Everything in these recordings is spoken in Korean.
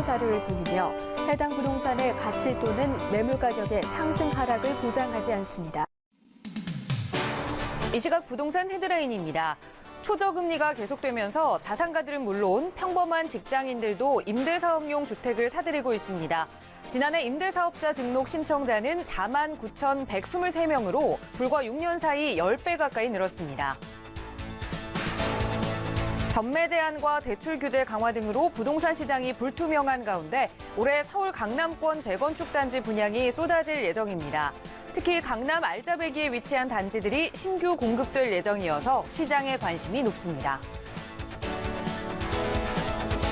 자료일 뿐이며 해당 부동산의 가치 또는 매물 가격의 상승 하락을 보장하지 않습니다. 이 시각 부동산 헤드라인입니다. 초저금리가 계속되면서 자산가들은 물론 평범한 직장인들도 임대사업용 주택을 사들이고 있습니다. 지난해 임대사업자 등록 신청자는 49,123명으로 불과 6년 사이 10배 가까이 늘었습니다. 전매 제한과 대출 규제 강화 등으로 부동산 시장이 불투명한 가운데 올해 서울 강남권 재건축 단지 분양이 쏟아질 예정입니다. 특히 강남 알짜배기에 위치한 단지들이 신규 공급될 예정이어서 시장에 관심이 높습니다.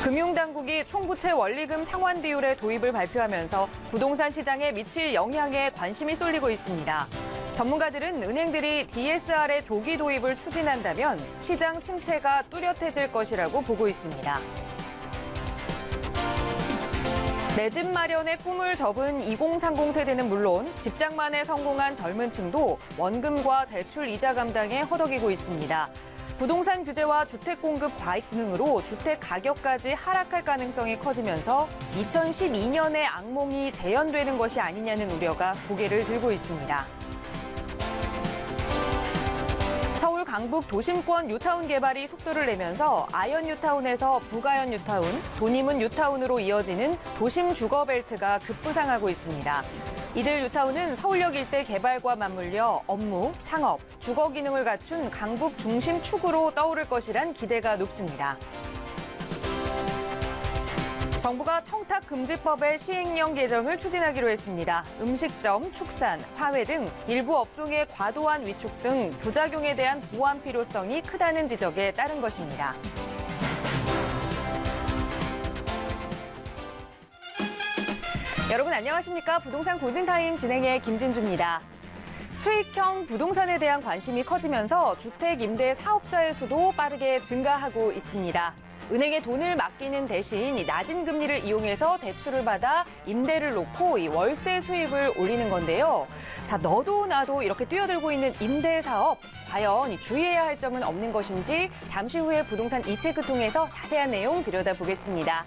금융당국이 총부채 원리금 상환 비율의 도입을 발표하면서 부동산 시장에 미칠 영향에 관심이 쏠리고 있습니다. 전문가들은 은행들이 DSR의 조기 도입을 추진한다면 시장 침체가 뚜렷해질 것이라고 보고 있습니다. 내 집 마련의 꿈을 접은 2030 세대는 물론 직장만에 성공한 젊은 층도 원금과 대출 이자 감당에 허덕이고 있습니다. 부동산 규제와 주택 공급 과잉 등으로 주택 가격까지 하락할 가능성이 커지면서 2012년의 악몽이 재현되는 것이 아니냐는 우려가 고개를 들고 있습니다. 서울 강북 도심권 뉴타운 개발이 속도를 내면서 아현 뉴타운에서 북아현 뉴타운, 도심은 뉴타운으로 이어지는 도심 주거벨트가 급부상하고 있습니다. 이들 뉴타운은 서울역 일대 개발과 맞물려 업무, 상업, 주거 기능을 갖춘 강북 중심 축으로 떠오를 것이란 기대가 높습니다. 정부가 청탁금지법의 시행령 개정을 추진하기로 했습니다. 음식점, 축산, 화훼 등 일부 업종의 과도한 위축 등 부작용에 대한 보완 필요성이 크다는 지적에 따른 것입니다. 여러분 안녕하십니까? 부동산 골든타임 진행의 김진주입니다. 수익형 부동산에 대한 관심이 커지면서 주택 임대 사업자의 수도 빠르게 증가하고 있습니다. 은행에 돈을 맡기는 대신 낮은 금리를 이용해서 대출을 받아 임대를 놓고 이 월세 수입을 올리는 건데요. 자, 너도 나도 이렇게 뛰어들고 있는 임대 사업, 과연 주의해야 할 점은 없는 것인지 잠시 후에 부동산 이 체크 통해서 자세한 내용 들여다보겠습니다.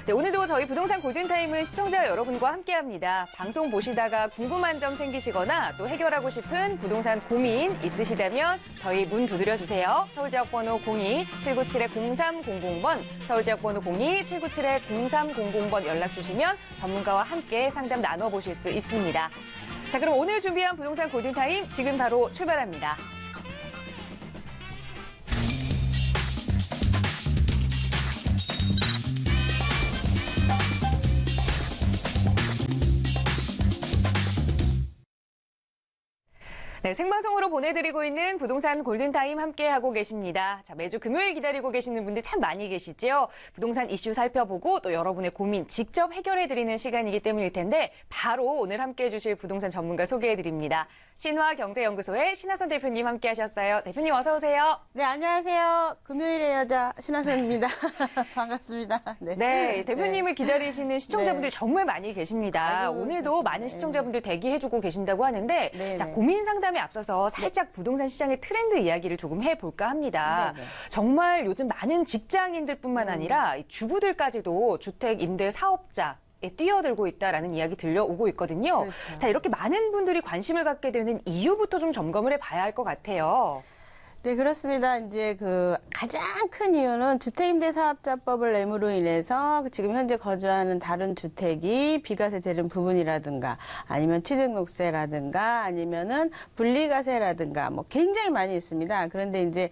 네, 오늘도 저희 부동산 골든타임은 시청자 여러분과 함께합니다. 방송 보시다가 궁금한 점 생기시거나 또 해결하고 싶은 부동산 고민 있으시다면 저희 문 두드려 주세요. 서울지역번호 02-797-0300번, 서울지역번호 02-797-0300번 연락 주시면 전문가와 함께 상담 나눠보실 수 있습니다. 자, 그럼 오늘 준비한 부동산 골든타임 지금 바로 출발합니다. 네, 생방송으로 보내드리고 있는 부동산 골든타임 함께하고 계십니다. 자, 매주 금요일 기다리고 계시는 분들 참 많이 계시죠? 부동산 이슈 살펴보고 또 여러분의 고민 직접 해결해드리는 시간이기 때문일 텐데 바로 오늘 함께해 주실 부동산 전문가 소개해드립니다. 신화경제연구소의 신하선 대표님 함께하셨어요. 대표님 어서 오세요. 네, 안녕하세요. 금요일의 여자 신하선입니다. 반갑습니다. 네, 대표님을 기다리시는 시청자분들이 네. 정말 많이 계십니다. 아이고, 오늘도 그렇습니다. 많은 시청자분들 대기해주고 계신다고 하는데 네, 자, 네. 고민 상담에 앞서서 살짝 부동산 시장의 트렌드 이야기를 조금 해볼까 합니다. 네, 네. 정말 요즘 많은 직장인들뿐만 아니라 이 주부들까지도 주택 임대 사업자 에 뛰어들고 있다라는 이야기 들려오고 있거든요. 그렇죠. 자, 이렇게 많은 분들이 관심을 갖게 되는 이유부터 좀 점검을 해봐야 할 것 같아요. 네, 그렇습니다. 이제 가장 큰 이유는 주택임대사업자법을 내므로 인해서 지금 현재 거주하는 다른 주택이 비과세 되는 부분이라든가 아니면 취득록세라든가 아니면은 분리과세라든가 뭐 굉장히 많이 있습니다. 그런데 이제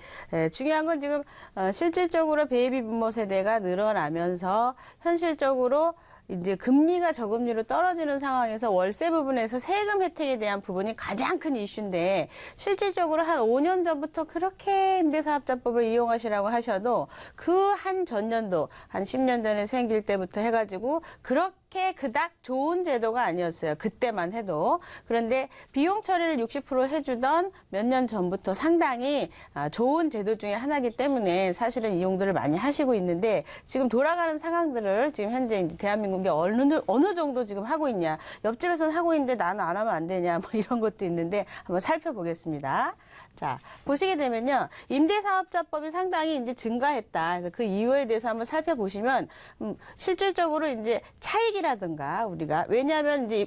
중요한 건 지금 실질적으로 베이비 부모 세대가 늘어나면서 현실적으로 이제 금리가 저금리로 떨어지는 상황에서 월세 부분에서 세금 혜택에 대한 부분이 가장 큰 이슈인데 실질적으로 한 5년 전부터 그렇게 임대사업자법을 이용하시라고 하셔도 그 한 전년도 한 10년 전에 생길 때부터 해가지고 그렇게 그렇게 그닥 좋은 제도가 아니었어요. 그때만 해도. 그런데 비용 처리를 60% 해주던 몇 년 전부터 상당히 좋은 제도 중에 하나이기 때문에 사실은 이용들을 많이 하시고 있는데 지금 돌아가는 상황들을 지금 현재 이제 대한민국이 어느 정도 지금 하고 있냐. 옆집에서는 하고 있는데 나는 안 하면 안 되냐. 뭐 이런 것도 있는데 한번 살펴보겠습니다. 자, 보시게 되면요. 임대사업자법이 상당히 이제 증가했다. 그래서 그 이유에 대해서 한번 살펴보시면 실질적으로 이제 차익이라든가 우리가 왜냐하면 이제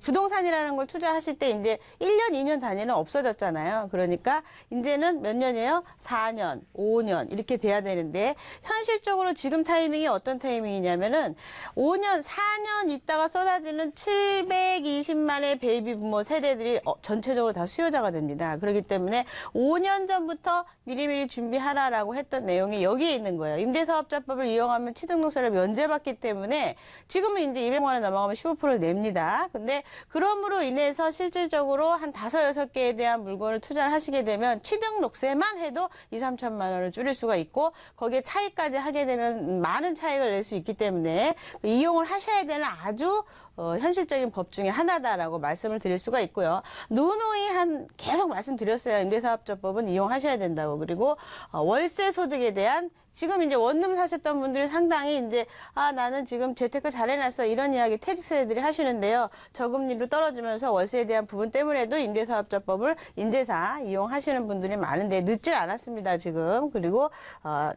부동산이라는 걸 투자하실 때 이제 1년, 2년 단위는 없어졌잖아요. 그러니까 이제는 몇 년이에요? 4년, 5년 이렇게 돼야 되는데 현실적으로 지금 타이밍이 어떤 타이밍이냐면은 5년, 4년 있다가 쏟아지는 720만의 베이비 부모 세대들이 전체적으로 다 수요자가 됩니다. 그렇기 때문에 5년 전부터 미리미리 준비하라라고 했던 내용이 여기에 있는 거예요. 임대사업자법을 이용하면 취등록세를 면제받기 때문에 지금은 이제 200만 원에 넘어가면 15%를 냅니다. 근데 그럼으로 인해서 실질적으로 한 5, 6개에 대한 물건을 투자를 하시게 되면 취등록세만 해도 2, 3천만 원을 줄일 수가 있고 거기에 차익까지 하게 되면 많은 차익을 낼 수 있기 때문에 이용을 하셔야 되는 아주 현실적인 법 중에 하나다라고 말씀을 드릴 수가 있고요. 누누이 계속 말씀드렸어요. 임대사업자법은 이용하셔야 된다고. 그리고 월세 소득에 대한 지금 이제 원룸 사셨던 분들이 상당히 이제 나는 지금 재테크 잘 해놨어 이런 이야기 퇴직 세대들이 하시는데요. 저금리로 떨어지면서 월세에 대한 부분 때문에도 임대사업자법을 임대사 이용하시는 분들이 많은데 늦질 않았습니다. 지금. 그리고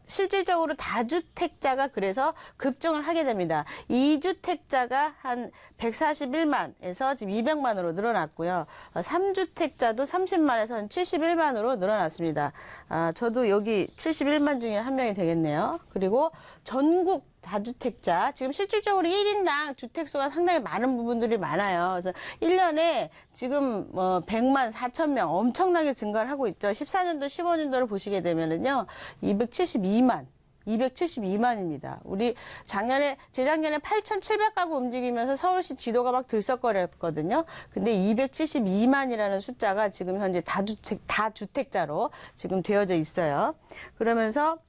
실질적으로 다주택자가 그래서 급증을 하게 됩니다. 2주택자가 한 141만에서 지금 200만으로 늘어났고요. 3주택자도 30만에서 71만으로 늘어났습니다. 저도 여기 71만 중에 한 명이 되겠네요. 그리고 전국 다주택자, 지금 실질적으로 1인당 주택수가 상당히 많은 부분들이 많아요. 그래서 1년에 지금 100만 4천 명 엄청나게 증가를 하고 있죠. 14년도, 15년도를 보시게 되면은요, 272만입니다. 우리 재작년에 8,700가구 움직이면서 서울시 지도가 막 들썩거렸거든요. 근데 272만이라는 숫자가 지금 현재 다주택자로 지금 되어져 있어요. 그러면서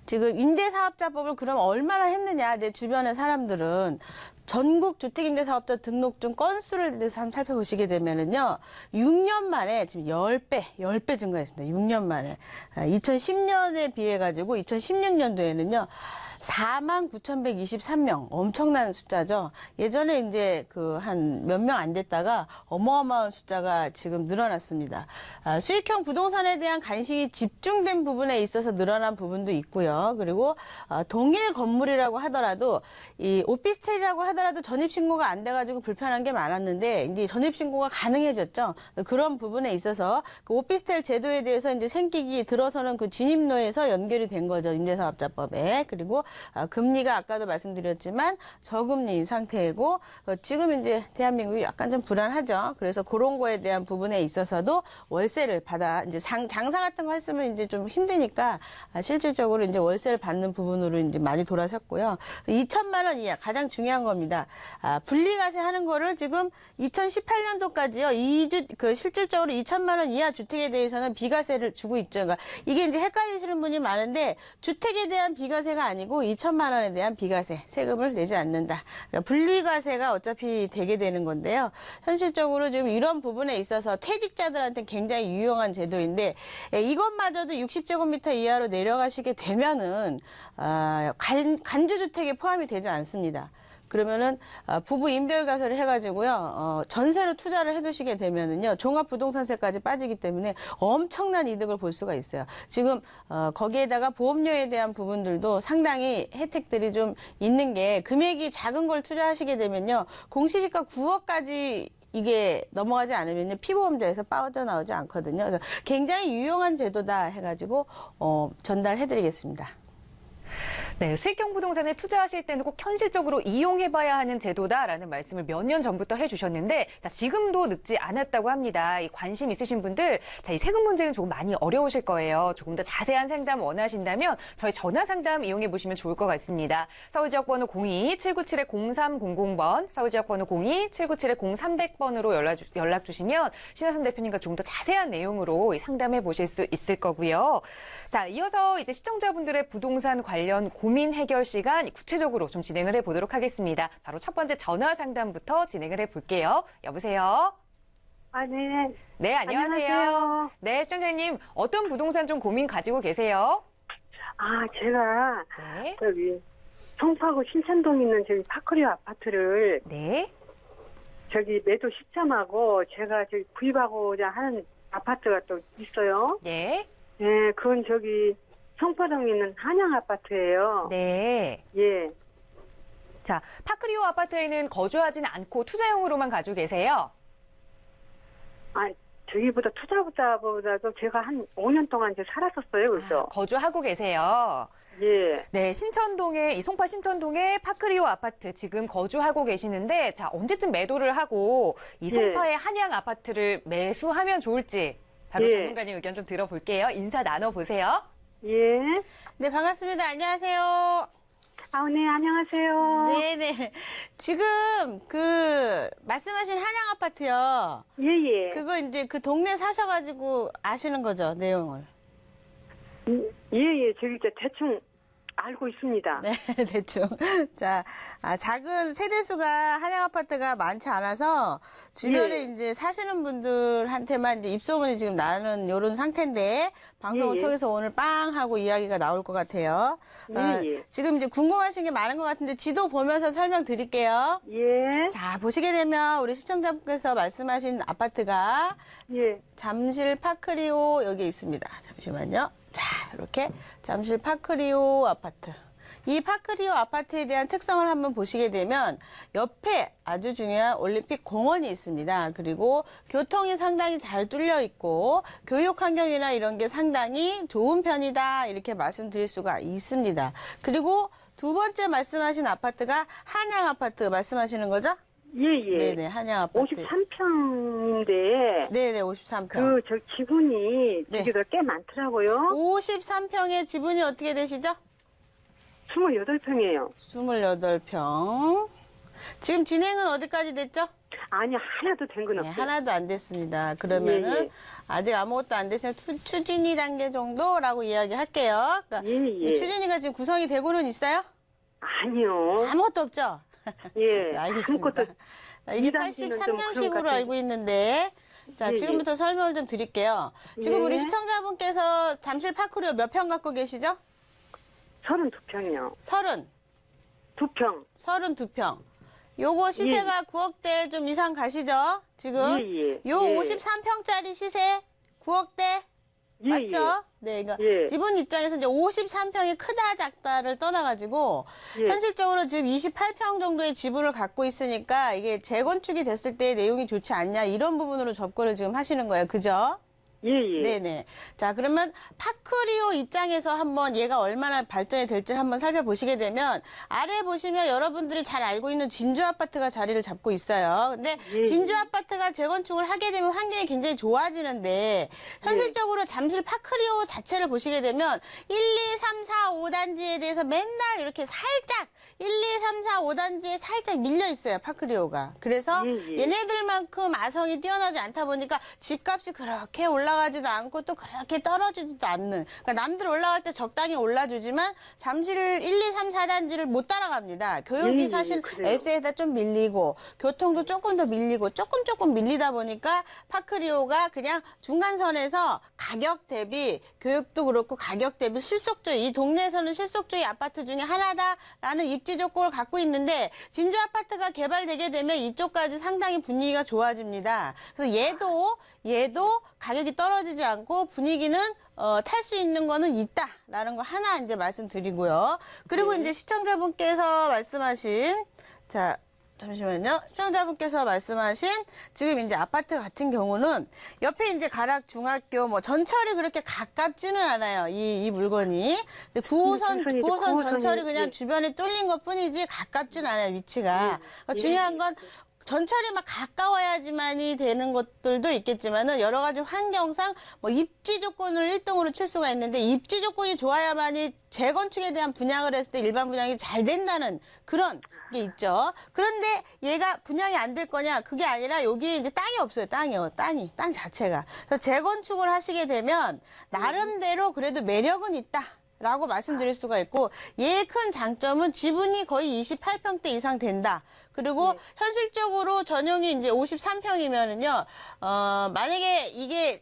지금 임대사업자법을 그럼 얼마나 했느냐, 내 주변의 사람들은. 전국 주택임대사업자 등록증 건수를 대해서 한번 살펴보시게 되면은요, 6년 만에 지금 10배 증가했습니다. 6년 만에. 2010년에 비해 가지고 2016년도에는요, 49,123명. 엄청난 숫자죠. 예전에 이제 한 몇 명 안 됐다가 어마어마한 숫자가 지금 늘어났습니다. 수익형 부동산에 대한 관심이 집중된 부분에 있어서 늘어난 부분도 있고요. 그리고 동일 건물이라고 하더라도 이 오피스텔이라고 하더라도 전입신고가 안 돼가지고 불편한 게 많았는데 이제 전입신고가 가능해졌죠. 그런 부분에 있어서 그 오피스텔 제도에 대해서 이제 생기기 들어서는 그 진입로에서 연결이 된 거죠. 임대사업자법에. 그리고 금리가 아까도 말씀드렸지만 저금리인 상태이고 지금 이제 대한민국이 약간 좀 불안하죠. 그래서 그런 거에 대한 부분에 있어서도 월세를 받아 이제 장사 같은 거 했으면 이제 좀 힘드니까 실질적으로 이제 월세를 받는 부분으로 이제 많이 돌아섰고요. 2천만 원 이하 가장 중요한 겁니다. 분리과세 하는 거를 지금 2018년도까지요. 실질적으로 2천만 원 이하 주택에 대해서는 비과세를 주고 있죠. 그러니까 이게 이제 헷갈리시는 분이 많은데 주택에 대한 비과세가 아니고 2천만 원에 대한 비과세 세금을 내지 않는다. 그러니까 분리과세가 어차피 되게 되는 건데요. 현실적으로 지금 이런 부분에 있어서 퇴직자들한테 굉장히 유용한 제도인데 이것마저도 60제곱미터 이하로 내려가시게 되면은 간주주택에 포함이 되지 않습니다. 그러면은 부부 인별가세를 해가지고요 전세로 투자를 해두시게 되면은요 종합부동산세까지 빠지기 때문에 엄청난 이득을 볼 수가 있어요. 지금 거기에다가 보험료에 대한 부분들도 상당히 혜택들이 좀 있는 게 금액이 작은 걸 투자하시게 되면요 공시지가 9억까지 이게 넘어가지 않으면 피보험자에서 빠져나오지 않거든요. 그래서 굉장히 유용한 제도다 해가지고 전달해드리겠습니다. 네, 수익형 부동산에 투자하실 때는 꼭 현실적으로 이용해봐야 하는 제도다라는 말씀을 몇 년 전부터 해주셨는데, 자, 지금도 늦지 않았다고 합니다. 이 관심 있으신 분들, 자, 이 세금 문제는 조금 많이 어려우실 거예요. 조금 더 자세한 상담 원하신다면 저희 전화 상담 이용해 보시면 좋을 것 같습니다. 서울지역번호 02-797-0300번, 서울지역번호 02-797-0300번으로 연락 주시면 신하선 대표님과 조금 더 자세한 내용으로 상담해 보실 수 있을 거고요. 자, 이어서 이제 시청자분들의 부동산 관련 고민 해결 시간 구체적으로 좀 진행을 해보도록 하겠습니다. 바로 첫 번째 전화 상담부터 진행을 해볼게요. 여보세요? 네. 네, 안녕하세요. 안녕하세요. 네, 시청자님, 어떤 부동산 좀 고민 가지고 계세요? 제가 네. 저기 송파구 신천동 있는 저기 파크리오 아파트를 네. 저기 매도 시점하고 제가 저기 구입하고자 하는 아파트가 또 있어요. 네. 네, 그건 저기 송파동에 있는 한양 아파트예요. 네. 예. 자, 파크리오 아파트에는 거주하지는 않고 투자용으로만 가지고 계세요? 저기보다 투자보다도 제가 한 5년 동안 이제 살았었어요, 그래서. 거주하고 계세요. 예. 네, 이 송파 신천동의 파크리오 아파트 지금 거주하고 계시는데, 자, 언제쯤 매도를 하고 이 송파의 한양 아파트를 매수하면 좋을지 바로 예. 전문가님 의견 좀 들어볼게요. 인사 나눠보세요. 예. 네, 반갑습니다. 안녕하세요. 네, 안녕하세요. 네네. 지금 그 말씀하신 한양 아파트요. 예, 예. 그거 이제 그 동네 사셔가지고 아시는 거죠, 내용을. 예, 예. 저기 이제 대충 알고 있습니다. 네, 대충. 자, 작은 세대수가 한양 아파트가 많지 않아서 주변에 예. 이제 사시는 분들한테만 이제 입소문이 지금 나는 요런 상태인데 방송을 예, 예. 통해서 오늘 빵 하고 이야기가 나올 것 같아요. 예, 예. 지금 이제 궁금하신 게 많은 것 같은데 지도 보면서 설명드릴게요. 예. 자, 보시게 되면 우리 시청자분께서 말씀하신 아파트가 예. 잠실 파크리오 여기 있습니다. 잠시만요. 자, 이렇게 잠실 파크리오 아파트. 이 파크리오 아파트에 대한 특성을 한번 보시게 되면 옆에 아주 중요한 올림픽 공원이 있습니다. 그리고 교통이 상당히 잘 뚫려 있고 교육 환경이나 이런 게 상당히 좋은 편이다. 이렇게 말씀드릴 수가 있습니다. 그리고 두 번째 말씀하신 아파트가 한양 아파트 말씀하시는 거죠? 예, 예. 네네, 한양 아파트. 53평인데, 네네, 53평. 저 지분이 네. 저기가 꽤 많더라고요. 53평의 지분이 어떻게 되시죠? 28평이에요. 28평. 지금 진행은 어디까지 됐죠? 아니, 하나도 된 건 네, 없어요. 하나도 안 됐습니다. 그러면은 예, 예. 아직 아무것도 안 됐으면 추진위 단계 정도라고 이야기할게요. 그러니까 예, 예. 이 추진위가 지금 구성이 되고는 있어요? 아니요. 아무것도 없죠? 예. 네, 알겠습니다. 아무것도. 이게 2단계는 좀 그런 것 83년식으로 같아요. 알고 있는데, 자, 예, 지금부터 설명을 좀 드릴게요. 지금 예. 우리 시청자분께서 잠실 파크리오 몇 평 갖고 계시죠? 32평이요. 32평. 2평. 32평. 요거 시세가 9억대 좀 이상 가시죠? 지금? 예, 예. 요 예. 53평짜리 시세 9억대? 예, 맞죠? 네, 그러니까 예. 지분 입장에서 이제 53평이 크다 작다를 떠나가지고 예. 현실적으로 지금 28평 정도의 지분을 갖고 있으니까 이게 재건축이 됐을 때 내용이 좋지 않냐 이런 부분으로 접근을 지금 하시는 거예요. 그죠? 예, 예. 네네. 자, 그러면 파크리오 입장에서 한번 얘가 얼마나 발전이 될지를 한번 살펴보시게 되면 아래 보시면 여러분들이 잘 알고 있는 진주 아파트가 자리를 잡고 있어요. 근데 예, 진주 예. 아파트가 재건축을 하게 되면 환경이 굉장히 좋아지는데 현실적으로 잠실 파크리오 자체를 보시게 되면 1, 2, 3, 4, 5단지에 대해서 맨날 이렇게 살짝 1, 2, 3, 4, 5단지에 살짝 밀려 있어요. 파크리오가. 그래서 예, 예. 얘네들만큼 아성이 뛰어나지 않다 보니까 집값이 그렇게 올라가지도 않고 또 그렇게 떨어지지도 않는. 그러니까 남들 올라갈 때 적당히 올라주지만 잠실 1, 2, 3, 4단지를 못 따라갑니다. 교육이 예, 사실 그래요. S에다 좀 밀리고 교통도 조금 더 밀리고 조금 밀리다 보니까 파크리오가 그냥 중간선에서 가격 대비 교육도 그렇고 가격 대비 실속주의 이 동네에서는 실속주의 아파트 중에 하나다라는 입지 조건을 갖고 있는데 진주 아파트가 개발되게 되면 이쪽까지 상당히 분위기가 좋아집니다. 그래서 얘도 가격이 떨어지지 않고 분위기는 탈 수 있는 거는 있다라는 거 하나 이제 말씀드리고요. 그리고 이제 시청자분께서 말씀하신 자 잠시만요. 시청자분께서 말씀하신 지금 이제 아파트 같은 경우는 옆에 이제 가락 중학교 뭐 전철이 그렇게 가깝지는 않아요. 이 물건이. 근데 9호선 전철이 그냥 주변에 뚫린 것 뿐이지 가깝진 않아요. 위치가. 그러니까 중요한 건 전철이 막 가까워야지만이 되는 것들도 있겠지만은 여러 가지 환경상 뭐 입지 조건을 1등으로 칠 수가 있는데 입지 조건이 좋아야만이 재건축에 대한 분양을 했을 때 일반 분양이 잘 된다는 그런 게 있죠. 그런데 얘가 분양이 안 될 거냐? 그게 아니라 여기에 이제 땅이 없어요. 땅 자체가. 그래서 재건축을 하시게 되면 나름대로 그래도 매력은 있다. 라고 말씀드릴 수가 있고, 얘의 큰 장점은 지분이 거의 28평대 이상 된다. 그리고 네. 현실적으로 전용이 이제 53평이면은요, 만약에 이게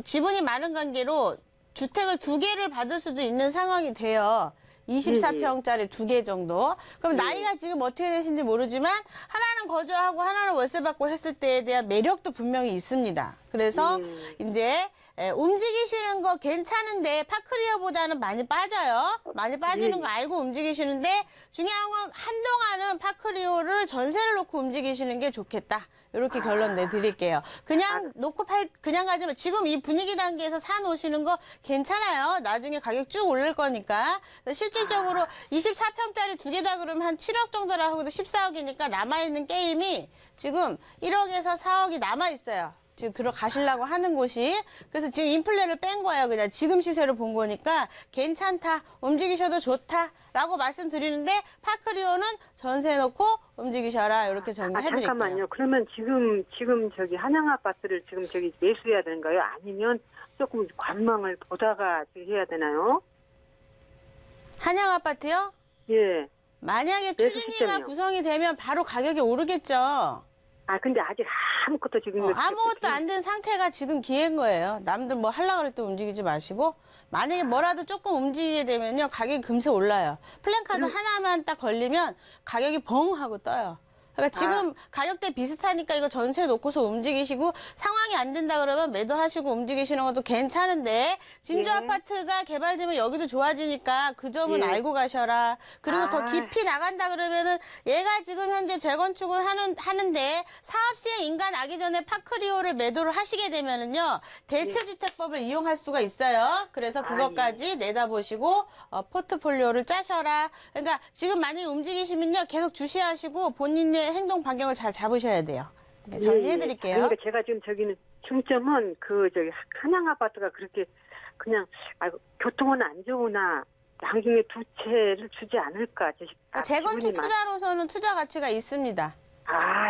지분이 많은 관계로 주택을 2개를 받을 수도 있는 상황이 돼요. 24평짜리 2개 정도. 그럼 나이가 지금 어떻게 되신지 모르지만 하나는 거주하고 하나는 월세 받고 했을 때에 대한 매력도 분명히 있습니다. 그래서 이제 움직이시는 거 괜찮은데 파크리어보다는 많이 빠져요. 많이 빠지는 거 알고 움직이시는데 중요한 건 한동안은 파크리오를 전세를 놓고 움직이시는 게 좋겠다. 이렇게 결론 내드릴게요. 그냥 놓고 그냥 가지만 지금 이 분위기 단계에서 사 놓으시는 거 괜찮아요. 나중에 가격 쭉 오를 거니까. 실질적으로 24평짜리 2개다 그러면 한 7억 정도라 하고도 14억이니까 남아있는 게임이 지금 1억에서 4억이 남아있어요. 지금 들어가시려고 하는 곳이. 그래서 지금 인플레를 뺀 거예요. 그냥 지금 시세로 본 거니까 괜찮다, 움직이셔도 좋다라고 말씀드리는데 파크리오는 전세 놓고 움직이셔라 이렇게 정리해드릴게요. 잠깐만요. 그러면 지금 저기 한양 아파트를 지금 저기 매수해야 되는가요? 아니면 조금 관망을 보다가 해야 되나요? 한양 아파트요? 예. 만약에 매수 추진위가 시점이요. 구성이 되면 바로 가격이 오르겠죠. 근데 아직 아무것도 지금 아무것도 안 된 상태가 지금 기회인 거예요. 남들 뭐 하려고 그럴 때 움직이지 마시고 만약에 뭐라도 조금 움직이게 되면요 가격이 금세 올라요. 플랜카드 하나만 딱 걸리면 가격이 벙 하고 떠요. 그러니까 지금 가격대 비슷하니까 이거 전세 놓고서 움직이시고 상황이 안 된다 그러면 매도하시고 움직이시는 것도 괜찮은데 진주 예. 아파트가 개발되면 여기도 좋아지니까 그 점은 예. 알고 가셔라. 그리고 더 깊이 나간다 그러면은 얘가 지금 현재 재건축을 하는데 사업 시행 인가 나기 전에 파크리오를 매도를 하시게 되면은요 대체주택법을 이용할 수가 있어요. 그래서 그것까지 내다보시고 포트폴리오를 짜셔라. 그러니까 지금 만약에 움직이시면요 계속 주시하시고 본인의 행동 반경을 잘 잡으셔야 돼요. 네, 정리해드릴게요. 그러니까 제가 지금 저기는 중점은 그 저기 한양 아파트가 그렇게 그냥 교통은 안 좋으나 나중에 두 채를 주지 않을까. 재건축 투자로서는 투자 가치가 있습니다.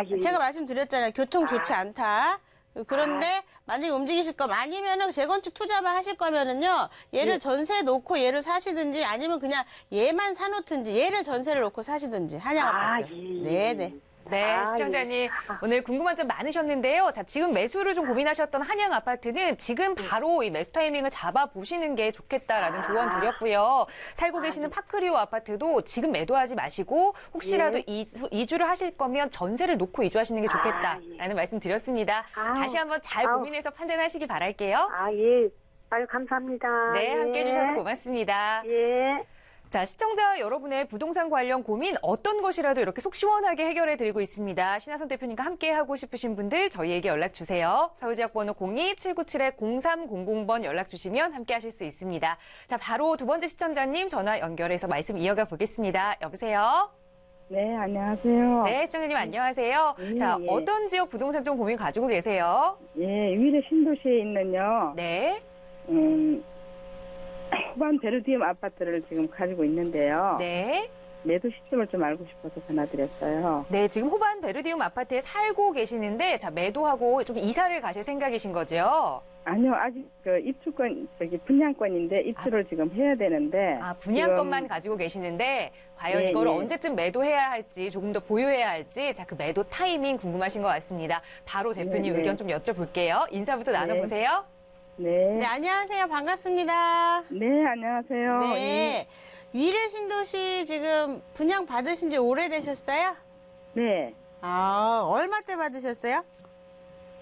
예. 제가 말씀드렸잖아요. 교통 좋지 않다. 그런데 만약에 움직이실 거면 아니면은 재건축 투자만 하실 거면은요 얘를 전세 놓고 얘를 사시든지 아니면 그냥 얘만 사놓든지 얘를 전세를 놓고 사시든지 한양 아파트. 네네. 네, 시청자님 오늘 궁금한 점 많으셨는데요. 자, 지금 매수를 좀 고민하셨던 한양 아파트는 지금 바로 이 매수 타이밍을 잡아 보시는 게 좋겠다라는 조언 드렸고요. 살고 계시는 파크리오 아파트도 지금 매도하지 마시고 혹시라도 이주를 하실 거면 전세를 놓고 이주하시는 게 좋겠다라는 말씀 드렸습니다. 다시 한번 잘 고민해서 판단하시기 바랄게요. 예. 감사합니다. 네, 함께 해주셔서 고맙습니다. 예. 자, 시청자 여러분의 부동산 관련 고민 어떤 것이라도 이렇게 속 시원하게 해결해 드리고 있습니다. 신하선 대표님과 함께 하고 싶으신 분들 저희에게 연락 주세요. 서울지역번호 02-797-0300번 연락 주시면 함께 하실 수 있습니다. 자, 바로 두 번째 시청자님 전화 연결해서 말씀 이어가 보겠습니다. 여보세요? 네, 안녕하세요. 네, 시청자님 안녕하세요. 자, 어떤 지역 부동산 좀 고민 가지고 계세요? 예, 위례 신도시에 있는요. 네. 후반 베르디움 아파트를 지금 가지고 있는데요. 네. 매도 시점을 좀 알고 싶어서 전화드렸어요. 네, 지금 호반 베르디움 아파트에 살고 계시는데 자, 매도하고 좀 이사를 가실 생각이신 거죠? 아니요, 아직 그 입주권, 분양권인데 입주를 지금 해야 되는데. 분양권만 지금, 가지고 계시는데 과연 예, 이거를 예. 언제쯤 매도해야 할지 조금 더 보유해야 할지 자, 그 매도 타이밍 궁금하신 것 같습니다. 바로 대표님 네, 네. 의견 좀 여쭤볼게요. 인사부터 나눠보세요. 네. 네, 안녕하세요. 반갑습니다. 네, 안녕하세요. 네. 위례 신도시 지금 분양 받으신 지 오래되셨어요? 네. 얼마 때 받으셨어요?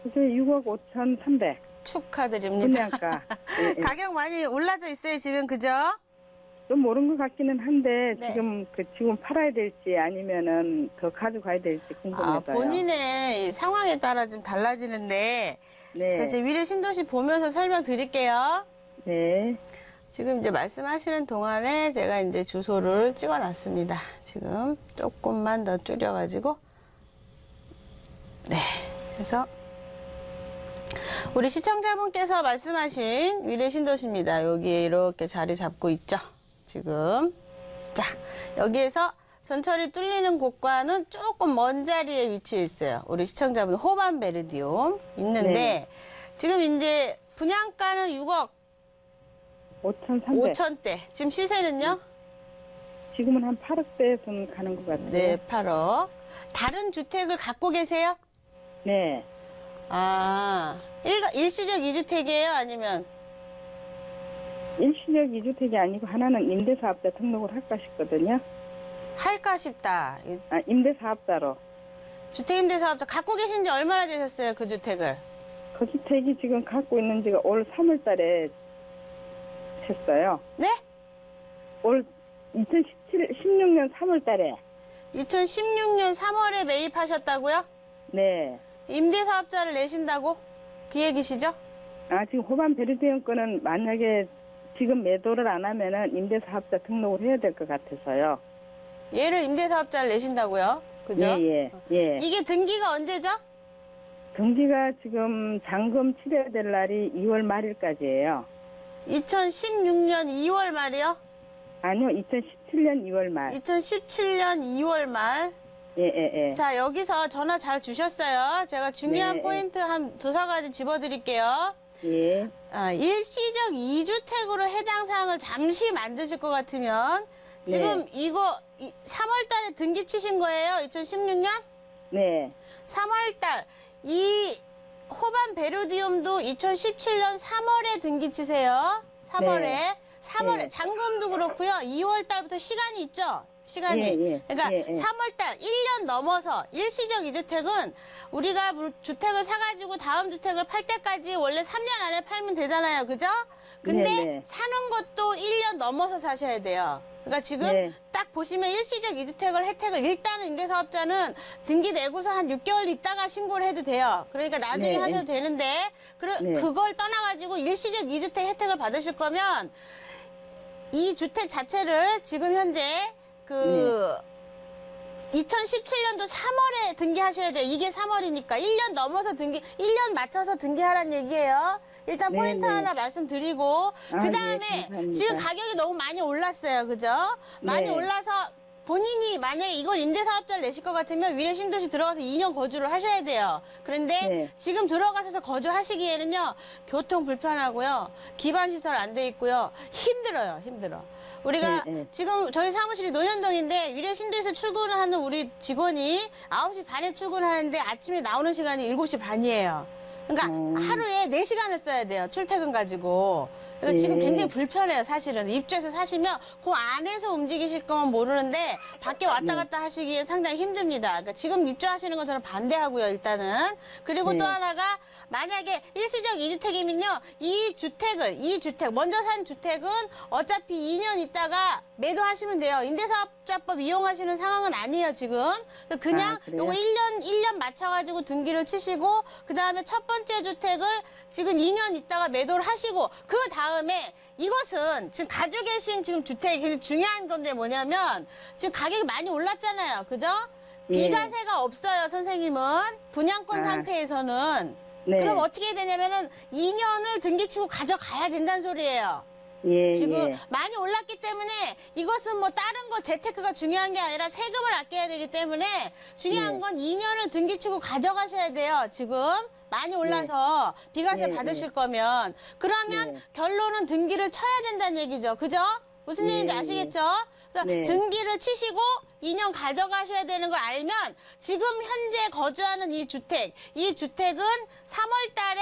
이제 6억 5,300. 축하드립니다. 분양가. 예, 예. 가격 많이 올라져 있어요, 지금, 그죠? 좀 오른 것 같기는 한데 네. 지금 팔아야 될지 아니면은 더 가져가야 될지 궁금해서요. 본인의 이 상황에 따라 좀 달라지는데, 네. 자, 이제 위례 신도시 보면서 설명드릴게요. 네. 지금 이제 말씀하시는 동안에 제가 이제 주소를 찍어 놨습니다. 지금 조금만 더 줄여가지고. 네. 그래서 우리 시청자분께서 말씀하신 위례 신도시입니다. 여기에 이렇게 자리 잡고 있죠. 지금. 자, 여기에서 전철이 뚫리는 곳과는 조금 먼 자리에 위치해 있어요. 우리 시청자분 호반 베르디움 있는데 네. 지금 이제 분양가는 6억 5,300. 5천대. 지금 시세는요? 지금은 한 8억대에서는 가는 것 같아요. 네, 8억. 다른 주택을 갖고 계세요? 네. 아, 일시적 2주택이에요? 아니면? 일시적 2주택이 아니고 하나는 임대사업자 등록을 할까 싶거든요. 할까 싶다. 아, 임대사업자로. 주택임대사업자 갖고 계신 지 얼마나 되셨어요, 그 주택을? 그 주택이 지금 갖고 있는 지가 올 3월 달에 했어요. 네? 올 16년 3월 달에. 2016년 3월에 매입하셨다고요? 네. 임대사업자를 내신다고? 그 얘기시죠? 아, 지금 호반 베르디움 거는 만약에 지금 매도를 안 하면은 임대사업자 등록을 해야 될 것 같아서요. 얘를 임대사업자를 내신다고요? 그죠? 예, 예, 예. 이게 등기가 언제죠? 등기가 지금 잔금 치러야 될 날이 2월 말일까지예요. 2016년 2월 말이요? 아니요, 2017년 2월 말. 2017년 2월 말. 예, 예, 예. 자, 여기서 전화 잘 주셨어요. 제가 중요한 네. 포인트 한 두세 가지 집어드릴게요. 예, 일시적 2주택으로 해당 사항을 잠시 만드실 것 같으면 지금 이거 3월 달에 등기 치신 거예요? 2016년? 네, 3월 달. 이 호반 베르디움도 2017년 3월에 등기 치세요. 3월에. 네. 3월에 네. 잔금도 그렇고요. 2월 달부터 시간이 있죠. 시간이. 예, 예. 그러니까 예, 예. 3월 달 1년 넘어서 일시적 2주택은 우리가 주택을 사가지고 다음 주택을 팔 때까지 원래 3년 안에 팔면 되잖아요. 그죠? 근데 네, 네. 사는 것도 1년 넘어서 사셔야 돼요. 그러니까 지금 네. 딱 보시면 일시적 2주택을 혜택을 일단은 임대사업자는 등기 내고서 한 6개월 있다가 신고를 해도 돼요. 그러니까 나중에 네. 하셔도 되는데 네. 그걸 떠나가지고 일시적 2주택 혜택을 받으실 거면 이 주택 자체를 지금 현재 2017년도 3월에 등기하셔야 돼요. 이게 3월이니까 1년 넘어서 1년 맞춰서 등기하란 얘기예요. 일단 네, 포인트 네. 하나 말씀드리고 그 예, 다음에 감사합니다. 지금 가격이 너무 많이 올랐어요. 그죠? 많이 네. 올라서 본인이 만약에 이걸 임대사업자를 내실 것 같으면 위례 신도시 들어가서 2년 거주를 하셔야 돼요. 그런데 네. 지금 들어가셔서 거주하시기에는요, 교통 불편하고요, 기반시설 안 돼 있고요, 힘들어요, 힘들어. 우리가 네, 네. 지금 저희 사무실이 논현동인데 위례 신도에서 출근하는 우리 직원이 9시 반에 출근하는데 아침에 나오는 시간이 7시 반이에요. 그러니까 하루에 4시간을 써야 돼요. 출퇴근 가지고. 그러니까 예. 지금 굉장히 불편해요, 사실은. 입주해서 사시면 그 안에서 움직이실 거면 모르는데 밖에 왔다 갔다 하시기에 상당히 힘듭니다. 그러니까 지금 입주하시는 건 저는 반대하고요, 일단은. 그리고 네. 또 하나가 만약에 일시적 2주택이면요, 이 주택, 먼저 산 주택은 어차피 2년 있다가 매도하시면 돼요. 임대사업자법 이용하시는 상황은 아니에요, 지금. 그냥 아, 그래요? 요거 1년 맞춰가지고 등기를 치시고, 그 다음에 첫 번째 주택을 지금 2년 있다가 매도를 하시고, 그 다음에 이것은 지금 가지고 계신 지금 주택이 굉장히 중요한 건데 뭐냐면, 지금 가격이 많이 올랐잖아요. 그죠? 예. 비과세가 없어요, 선생님은. 분양권 아. 상태에서는. 네. 그럼 어떻게 되냐면은 2년을 등기치고 가져가야 된다는 소리예요. 예, 지금 예. 많이 올랐기 때문에 이것은 뭐 다른 거 재테크가 중요한 게 아니라 세금을 아껴야 되기 때문에 중요한 네. 건 2년을 등기치고 가져가셔야 돼요. 지금 많이 올라서 비과세 네, 받으실 거면 그러면 네. 결론은 등기를 쳐야 된다는 얘기죠. 그죠? 무슨 네, 얘기인지 네. 아시겠죠? 그래서 네. 등기를 치시고 2년 가져가셔야 되는 걸 알면 지금 현재 거주하는 이 주택은 3월 달에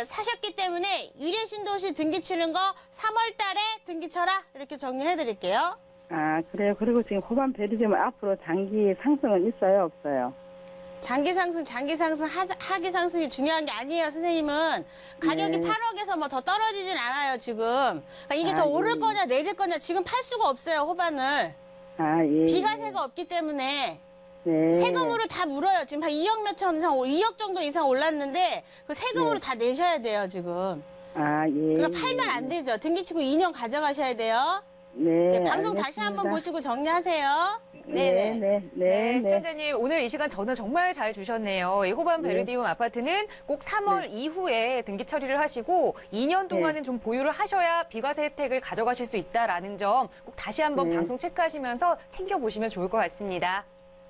사셨기 때문에 위례 신도시 등기 치는 거 3월 달에 등기 쳐라 이렇게 정리해 드릴게요. 아, 그래요. 그리고 지금 호반 베르디움은 앞으로 장기 상승은 있어요, 없어요? 장기 상승, 하기 상승이 중요한 게 아니에요, 선생님은. 가격이 네. 8억에서 뭐 더 떨어지진 않아요, 지금. 그러니까 이게 아, 더 오를 예. 거냐, 내릴 거냐, 지금 팔 수가 없어요, 호반을. 아, 예. 비과세가 없기 때문에. 네. 세금으로 다 물어요. 지금 한 2억 몇천 이상, 2억 정도 이상 올랐는데, 그 세금으로 네. 다 내셔야 돼요, 지금. 아, 예. 그러니까 팔면 안 되죠. 등기치고 2년 가져가셔야 돼요. 네. 네, 방송 다시 한번 알겠습니다. 보시고 정리하세요. 네, 네네. 네, 네, 네, 네. 시청자님 오늘 이 시간 전화 정말 잘 주셨네요. 이 호반 네. 베르디움 아파트는 꼭 3월 이후에 등기 처리를 하시고 2년 동안은 좀 보유를 하셔야 비과세 혜택을 가져가실 수 있다라는 점 꼭 다시 한번 네. 방송 체크하시면서 챙겨보시면 좋을 것 같습니다.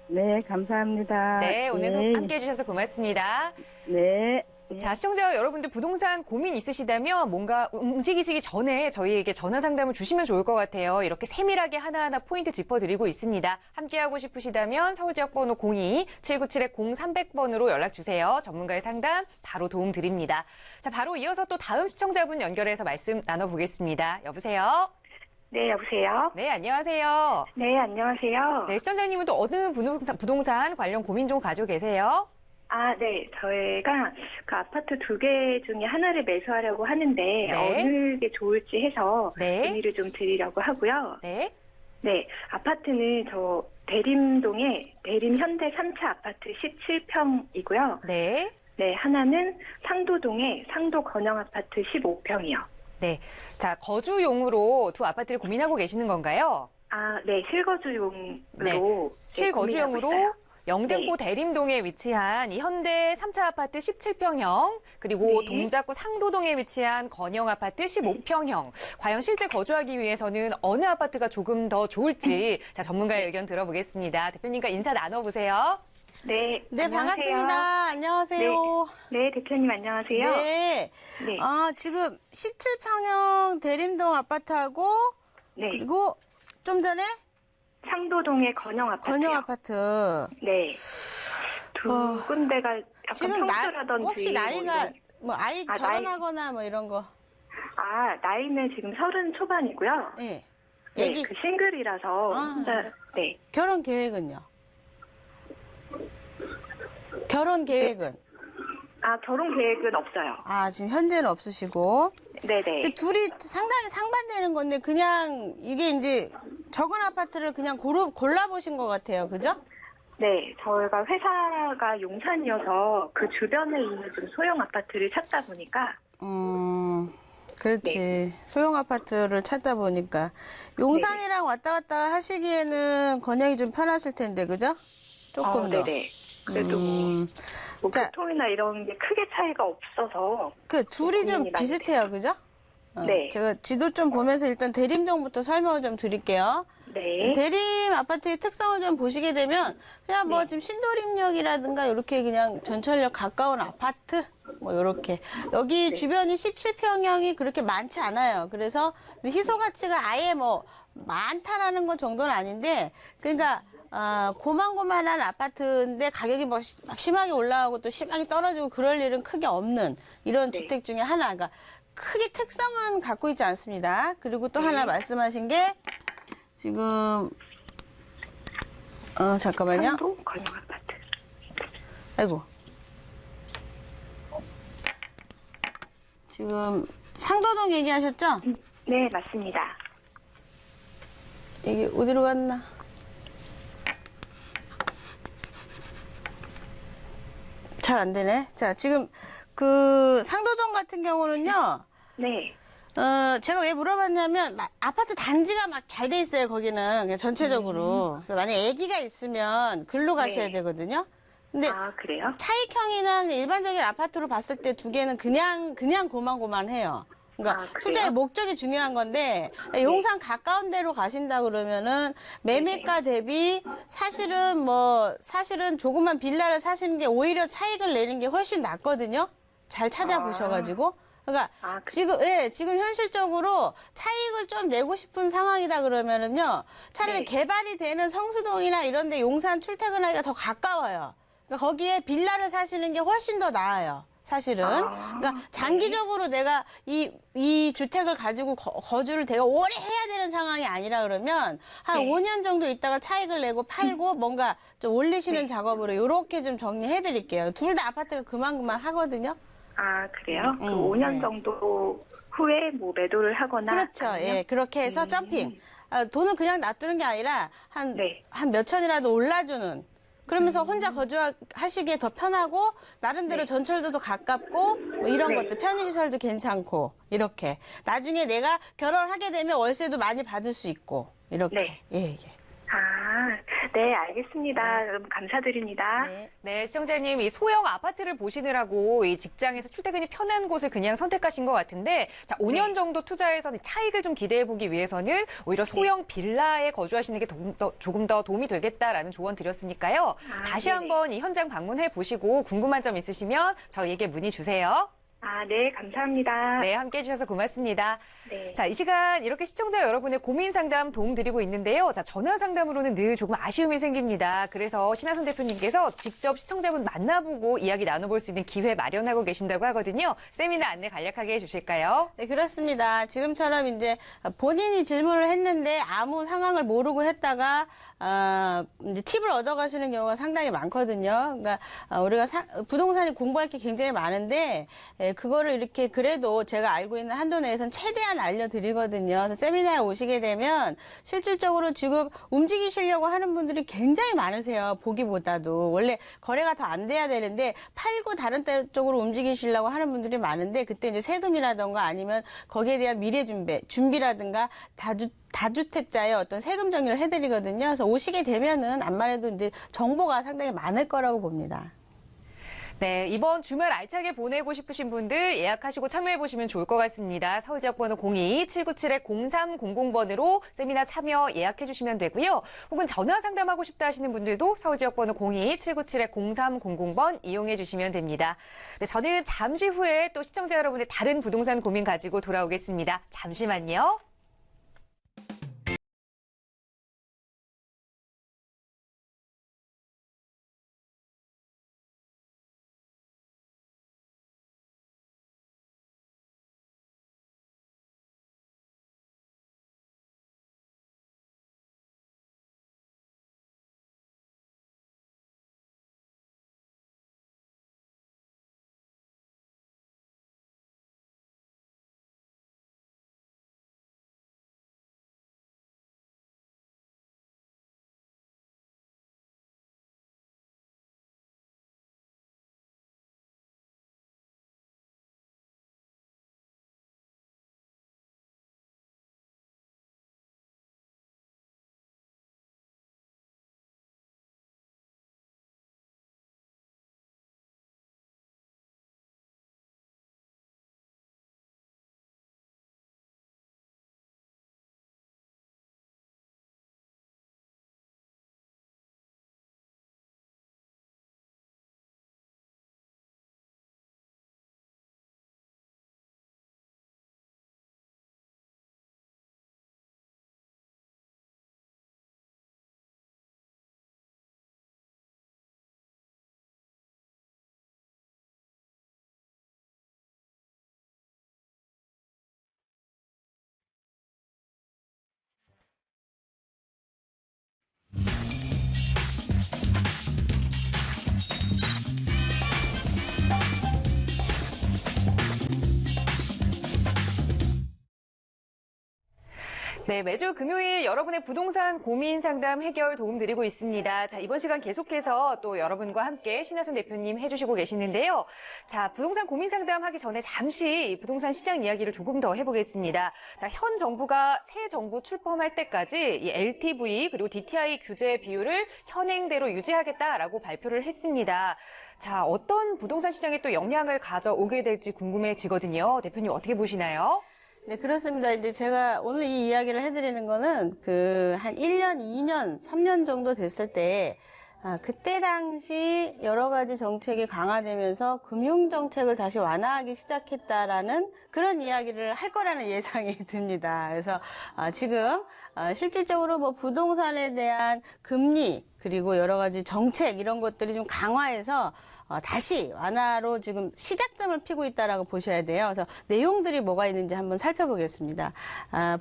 네, 감사합니다. 네, 오늘 예. 함께해 주셔서 고맙습니다. 네. 자, 시청자 여러분들 부동산 고민 있으시다면 뭔가 움직이시기 전에 저희에게 전화 상담을 주시면 좋을 것 같아요. 이렇게 세밀하게 하나하나 포인트 짚어드리고 있습니다. 함께하고 싶으시다면 서울지역번호 02-797-0300번으로 연락주세요. 전문가의 상담 바로 도움 드립니다. 자, 바로 이어서 또 다음 시청자분 연결해서 말씀 나눠보겠습니다. 여보세요? 네, 여보세요? 네, 안녕하세요. 네, 안녕하세요. 네, 시청자님은 또 어느 부동산 관련 고민 좀 가지고 계세요? 아, 네. 저희가 그 아파트 2개 중에 하나를 매수하려고 하는데 네. 어느 게 좋을지 해서 네. 문의를 좀 드리려고 하고요. 네. 네, 아파트는 저 대림동에 대림 현대 3차 아파트 17평이고요. 네. 네, 하나는 상도동에 상도 건영 아파트 15평이요. 네. 자, 거주용으로 두 아파트를 고민하고 계시는 건가요? 아, 네, 실거주용으로. 네, 고민하고 실거주용으로 있어요. 영등포 네. 대림동에 위치한 이 현대 3차 아파트 17평형, 그리고 네. 동작구 상도동에 위치한 건영 아파트 15평형. 과연 실제 거주하기 위해서는 어느 아파트가 조금 더 좋을지 자, 전문가의 의견 들어보겠습니다. 대표님과 인사 나눠보세요. 네, 네, 안녕하세요. 반갑습니다. 안녕하세요. 네, 대표님 안녕하세요. 네. 네. 지금 17평형 대림동 아파트하고 네. 그리고 좀 전에 상도동의 건영 아파트. 건영 아파트. 네. 두 어, 군데가 약간 지금 평수라든지 혹시 나이가 뭐 아이 아, 나이- 결혼하거나 뭐 이런 거. 나이는 지금 30 초반이고요. 네. 네, 애기 그 싱글이라서 아. 혼자 네. 결혼 계획은요? 결혼 계획은? 결혼 계획은 없어요. 지금 현재는 없으시고. 네네. 근데 둘이 상당히 상반되는 건데 그냥 이게 이제 적은 아파트를 그냥 골라보신 것 같아요. 그죠? 네, 저희가 회사가 용산이어서 그 주변에 있는 좀 소형 아파트를 찾다 보니까 그렇지. 네. 소형 아파트를 찾다 보니까 용산이랑 왔다 갔다 하시기에는 건영이 좀 편하실 텐데, 그죠? 조금 더. 네네. 그래도 뭐 자. 교통이나 이런 게 크게 차이가 없어서 그 둘이 좀 고민이 많이 비슷해요, 그죠? 네. 제가 지도 좀 보면서 일단 대림동부터 설명을 좀 드릴게요. 네. 대림 아파트의 특성을 좀 보시게 되면 그냥 뭐 네. 지금 신도림역이라든가 이렇게 그냥 전철역 가까운 아파트 뭐 이렇게 여기 네. 주변이 17평형이 그렇게 많지 않아요. 그래서 희소 가치가 아예 뭐 많다라는 건 정도는 아닌데 그러니까 고만고만한 아파트인데 가격이 뭐 막 심하게 올라가고 또 심하게 떨어지고 그럴 일은 크게 없는 이런 네. 주택 중에 하나. 그러니까 크게 특성은 갖고 있지 않습니다. 그리고 또 네. 하나 말씀하신 게 지금 잠깐만요. 상도 건영 아파트. 아이고. 지금 상도동 얘기하셨죠? 네, 맞습니다. 이게 어디로 갔나? 잘 안 되네. 자, 지금 그 상도동 같은 경우는요. 네. 제가 왜 물어봤냐면 아파트 단지가 막 잘 돼 있어요. 거기는 그냥 전체적으로. 그래서 만약에 아기가 있으면 글로 가셔야 네. 되거든요. 근데 그래요? 차익형이나 그냥 일반적인 아파트로 봤을 때 두 개는 그냥 고만고만해요. 그러니까 그래요? 투자의 목적이 중요한 건데 용산 가까운 데로 가신다 그러면은 매매가 대비 사실은 조그만 빌라를 사시는 게 오히려 차익을 내는 게 훨씬 낫거든요. 잘 찾아보셔가지고. 그러니까 그래요? 지금 현실적으로 차익을 좀 내고 싶은 상황이다 그러면은요. 차라리 네. 개발이 되는 성수동이나 이런 데 용산 출퇴근하기가 더 가까워요. 그러니까 거기에 빌라를 사시는 게 훨씬 더 나아요. 사실은. 그러니까 장기적으로 내가 이 주택을 가지고 거주를 되게 오래 해야 되는 상황이 아니라 그러면 한 네. 5년 정도 있다가 차익을 내고 팔고 뭔가 좀 올리시는 네. 작업으로 이렇게 좀 정리해 드릴게요. 둘 다 아파트가 그만 하거든요. 그래요? 그 5년 네. 정도 후에 뭐 매도를 하거나. 그렇죠. 아니면? 예, 그렇게 해서 점핑. 돈은 그냥 놔두는 게 아니라 네. 한 몇 천이라도 올라주는. 그러면서 혼자 거주하시기에 더 편하고 나름대로 네. 전철도 더 가깝고 뭐 이런 네. 것들 편의시설도 괜찮고 이렇게 나중에 내가 결혼하게 되면 월세도 많이 받을 수 있고 이렇게 네. 예. 네, 알겠습니다. 너무 감사드립니다. 네. 네, 시청자님, 이 소형 아파트를 보시느라고 이 직장에서 출퇴근이 편한 곳을 그냥 선택하신 것 같은데, 자, 5년 정도 투자해서 차익을 좀 기대해 보기 위해서는 오히려 소형 빌라에 거주하시는 게 조금 더 도움이 되겠다라는 조언 드렸으니까요. 다시 네네. 한번 이 현장 방문해 보시고 궁금한 점 있으시면 저희에게 문의 주세요. 네, 감사합니다. 네, 함께 해주셔서 고맙습니다. 네. 자, 이 시간 이렇게 시청자 여러분의 고민 상담 도움 드리고 있는데요. 자, 전화 상담으로는 늘 조금 아쉬움이 생깁니다. 그래서 신하선 대표님께서 직접 시청자분 만나보고 이야기 나눠볼 수 있는 기회 마련하고 계신다고 하거든요. 세미나 안내 간략하게 해주실까요? 네, 그렇습니다. 지금처럼 이제 본인이 질문을 했는데 아무 상황을 모르고 했다가 이제 팁을 얻어가시는 경우가 상당히 많거든요. 그러니까 우리가 부동산이 공부할 게 굉장히 많은데 그거를 이렇게 그래도 제가 알고 있는 한도 내에서는 최대한 알려드리거든요. 그래서 세미나에 오시게 되면 실질적으로 지금 움직이시려고 하는 분들이 굉장히 많으세요. 보기보다도. 원래 거래가 더 안 돼야 되는데 팔고 다른 쪽으로 움직이시려고 하는 분들이 많은데 그때 이제 세금이라던가 아니면 거기에 대한 미래 준비라든가 다주택자의 어떤 세금 정리를 해드리거든요. 그래서 오시게 되면은 암만 해도 이제 정보가 상당히 많을 거라고 봅니다. 네, 이번 주말 알차게 보내고 싶으신 분들 예약하시고 참여해보시면 좋을 것 같습니다. 서울지역번호 02-797-0300번으로 세미나 참여 예약해주시면 되고요. 혹은 전화 상담하고 싶다 하시는 분들도 서울지역번호 02-797-0300번 이용해주시면 됩니다. 네, 저는 잠시 후에 또 시청자 여러분의 다른 부동산 고민 가지고 돌아오겠습니다. 잠시만요. 네, 매주 금요일 여러분의 부동산 고민 상담 해결 도움 드리고 있습니다. 자, 이번 시간 계속해서 또 여러분과 함께 신하선 대표님 해주시고 계시는데요. 자, 부동산 고민 상담 하기 전에 잠시 부동산 시장 이야기를 조금 더 해보겠습니다. 자, 현 정부가 새 정부 출범할 때까지 이 LTV 그리고 DTI 규제 비율을 현행대로 유지하겠다라고 발표를 했습니다. 자, 어떤 부동산 시장에 또 영향을 가져오게 될지 궁금해지거든요. 대표님 어떻게 보시나요? 네, 그렇습니다. 이제 제가 오늘 이 이야기를 해드리는 거는 한 1년, 2년, 3년 정도 됐을 때, 그때 당시 여러 가지 정책이 강화되면서 금융정책을 다시 완화하기 시작했다라는 그런 이야기를 할 거라는 예상이 듭니다. 그래서 지금 실질적으로 뭐 부동산에 대한 금리 그리고 여러 가지 정책 이런 것들이 좀 강화해서 다시 완화로 지금 시작점을 피고 있다라고 보셔야 돼요. 그래서 내용들이 뭐가 있는지 한번 살펴보겠습니다.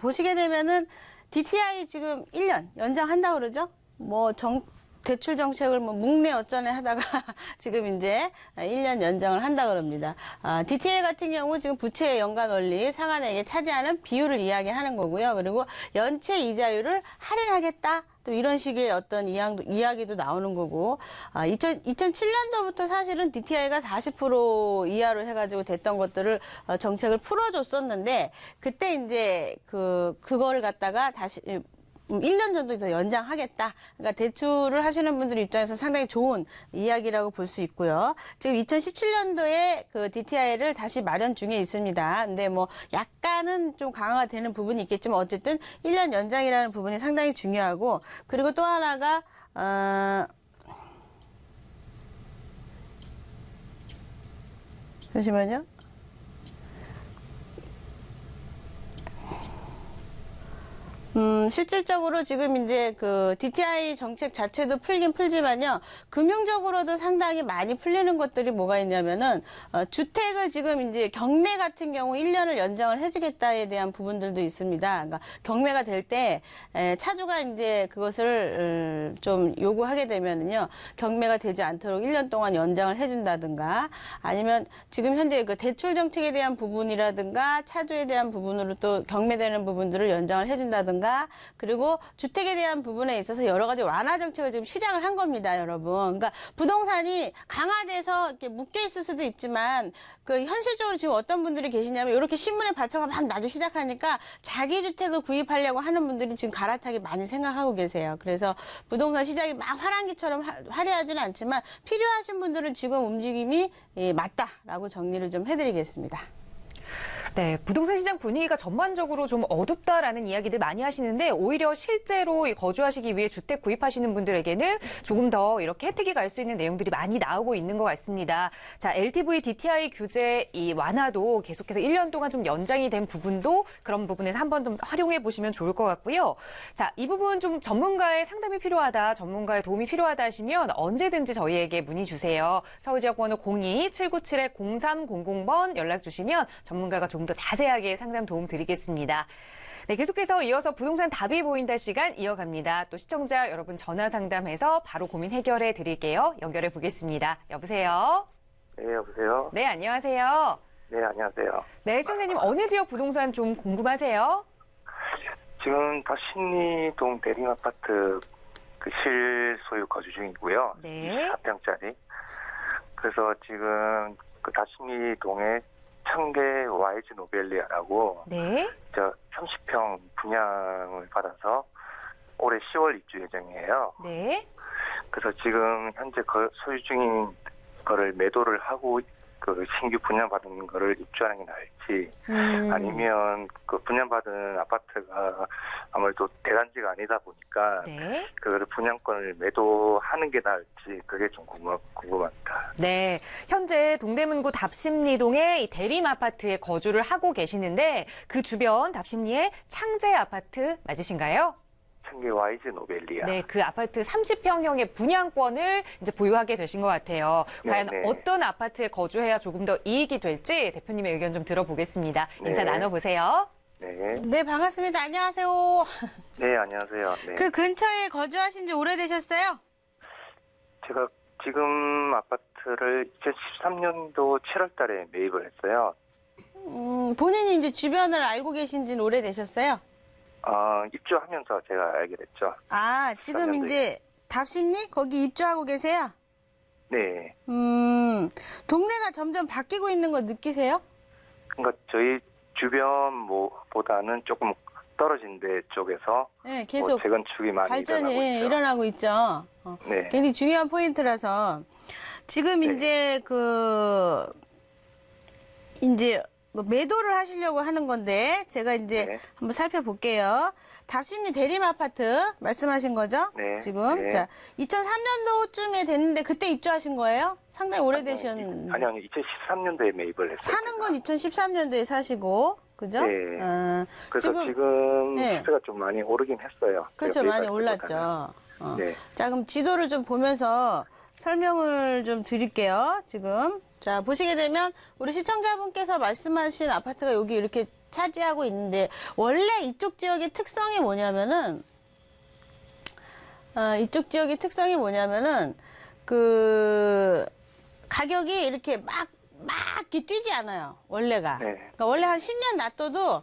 보시게 되면은 DTI 지금 1년 연장한다고 그러죠? 대출 정책을 묵내 어쩌네 하다가 지금 이제 1년 연장을 한다 그럽니다. DTI 같은 경우 지금 부채의 연간 원리 상한액에 차지하는 비율을 이야기하는 거고요. 그리고 연체 이자율을 할인하겠다. 또 이런 식의 어떤 이야기도 나오는 거고, 2007년도부터 사실은 DTI가 40% 이하로 해가지고 됐던 것들을 정책을 풀어줬었는데, 그때 이제 그거를 갖다가 다시 1년 정도 더 연장하겠다. 그러니까 대출을 하시는 분들 입장에서 상당히 좋은 이야기라고 볼 수 있고요. 지금 2017년도에 그 DTI를 다시 마련 중에 있습니다. 근데 뭐 약간은 좀 강화가 되는 부분이 있겠지만 어쨌든 1년 연장이라는 부분이 상당히 중요하고, 그리고 또 하나가 잠시만요. 실질적으로 지금 이제 그 DTI 정책 자체도 풀긴 풀지만요. 금융적으로도 상당히 많이 풀리는 것들이 뭐가 있냐면은, 주택을 지금 이제 경매 같은 경우 1년을 연장을 해주겠다에 대한 부분들도 있습니다. 그러니까 경매가 될 때 차주가 이제 그것을 좀 요구하게 되면은요, 경매가 되지 않도록 1년 동안 연장을 해준다든가, 아니면 지금 현재 그 대출 정책에 대한 부분이라든가 차주에 대한 부분으로 또 경매되는 부분들을 연장을 해준다든가, 그리고 주택에 대한 부분에 있어서 여러 가지 완화 정책을 지금 시작을 한 겁니다, 여러분. 그러니까 부동산이 강화돼서 이렇게 묶여 있을 수도 있지만, 그 현실적으로 지금 어떤 분들이 계시냐면 이렇게 신문에 발표가 막 나기 시작하니까 자기 주택을 구입하려고 하는 분들이 지금 갈아타기 많이 생각하고 계세요. 그래서 부동산 시장이 막 화랑기처럼 화려하지는 않지만 필요하신 분들은 지금 움직임이 맞다라고 정리를 좀 해드리겠습니다. 네, 부동산 시장 분위기가 전반적으로 좀 어둡다라는 이야기들 많이 하시는데, 오히려 실제로 거주하시기 위해 주택 구입하시는 분들에게는 조금 더 이렇게 혜택이 갈 수 있는 내용들이 많이 나오고 있는 것 같습니다. 자, LTV DTI 규제 이 완화도 계속해서 1년 동안 좀 연장이 된 부분도 그런 부분에서 한번 좀 활용해 보시면 좋을 것 같고요. 자, 이 부분 좀 전문가의 상담이 필요하다, 전문가의 도움이 필요하다 하시면 언제든지 저희에게 문의 주세요. 서울지역번호 02-797-0300번 연락 주시면 전문가가 좀 더 자세하게 상담 도움 드리겠습니다. 네, 계속해서 이어서 부동산 답이 보인다 시간 이어갑니다. 또 시청자 여러분 전화 상담해서 바로 고민 해결해 드릴게요. 연결해 보겠습니다. 여보세요? 네, 여보세요? 네, 안녕하세요. 네, 안녕하세요. 네, 시청자님 어느 지역 부동산 좀 궁금하세요? 지금 다신리동 대림아파트 그 실소유 거주 중이고요. 네. 24평짜리. 그래서 지금 그 다신리동에 청계 YG 노벨리아라고 네. 30평 분양을 받아서 올해 10월 입주 예정이에요. 네. 그래서 지금 현재 소유 중인 거를 매도를 하고 그 신규 분양받은 거를 입주하는 게 나을지, 아니면 그 분양받은 아파트가 아무래도 대단지가 아니다 보니까 네. 그거를 분양권을 매도하는 게 나을지, 그게 좀 궁금합니다. 네, 현재 동대문구 답심리동의 이 대림 아파트에 거주를 하고 계시는데, 그 주변 답심리의 창제 아파트 맞으신가요? 청계 YG 노벨리아. 네, 그 아파트 30평형의 분양권을 이제 보유하게 되신 것 같아요. 과연 네. 어떤 아파트에 거주해야 조금 더 이익이 될지 대표님의 의견 좀 들어보겠습니다. 인사 네. 나눠보세요. 네. 네, 반갑습니다. 안녕하세요. 네, 안녕하세요. 네. 그 근처에 거주하신 지 오래되셨어요? 제가 지금 아파트를 2013년도 7월 달에 매입을 했어요. 본인이 이제 주변을 알고 계신 지는 오래되셨어요? 입주하면서 제가 알게 됐죠. 아, 지금 13년도에. 이제 답심리? 거기 입주하고 계세요? 네. 동네가 점점 바뀌고 있는 거 느끼세요? 그러니까 저희 주변 보다는 조금 떨어진 데 쪽에서 네, 계속 재건축이 많이 발전이 일어나고 있죠. 일어나고 있죠. 네. 굉장히 중요한 포인트라서 지금 네. 이제 이제 뭐 매도를 하시려고 하는 건데 제가 이제 네. 한번 살펴볼게요. 답심리 대림 아파트 말씀하신 거죠? 네. 지금 네. 자 2003년도쯤에 됐는데 그때 입주하신 거예요? 상당히 오래되셨는데. 아니요, 2013년도에 매입을 했어요. 사는 건 2013년도에 사시고 그죠? 네. 그래서 지금 지금 네. 시세가 좀 많이 오르긴 했어요. 그렇죠, 제가 많이 매입할 때보다는. 올랐죠. 네. 자, 그럼 지도를 좀 보면서 설명을 좀 드릴게요. 지금. 자, 보시게 되면 우리 시청자분께서 말씀하신 아파트가 여기 이렇게 차지하고 있는데, 원래 이쪽 지역의 특성이 뭐냐면은, 가격이 이렇게 막 이렇게 뛰지 않아요. 원래가. 네. 그러니까 원래 한 10년 놔둬도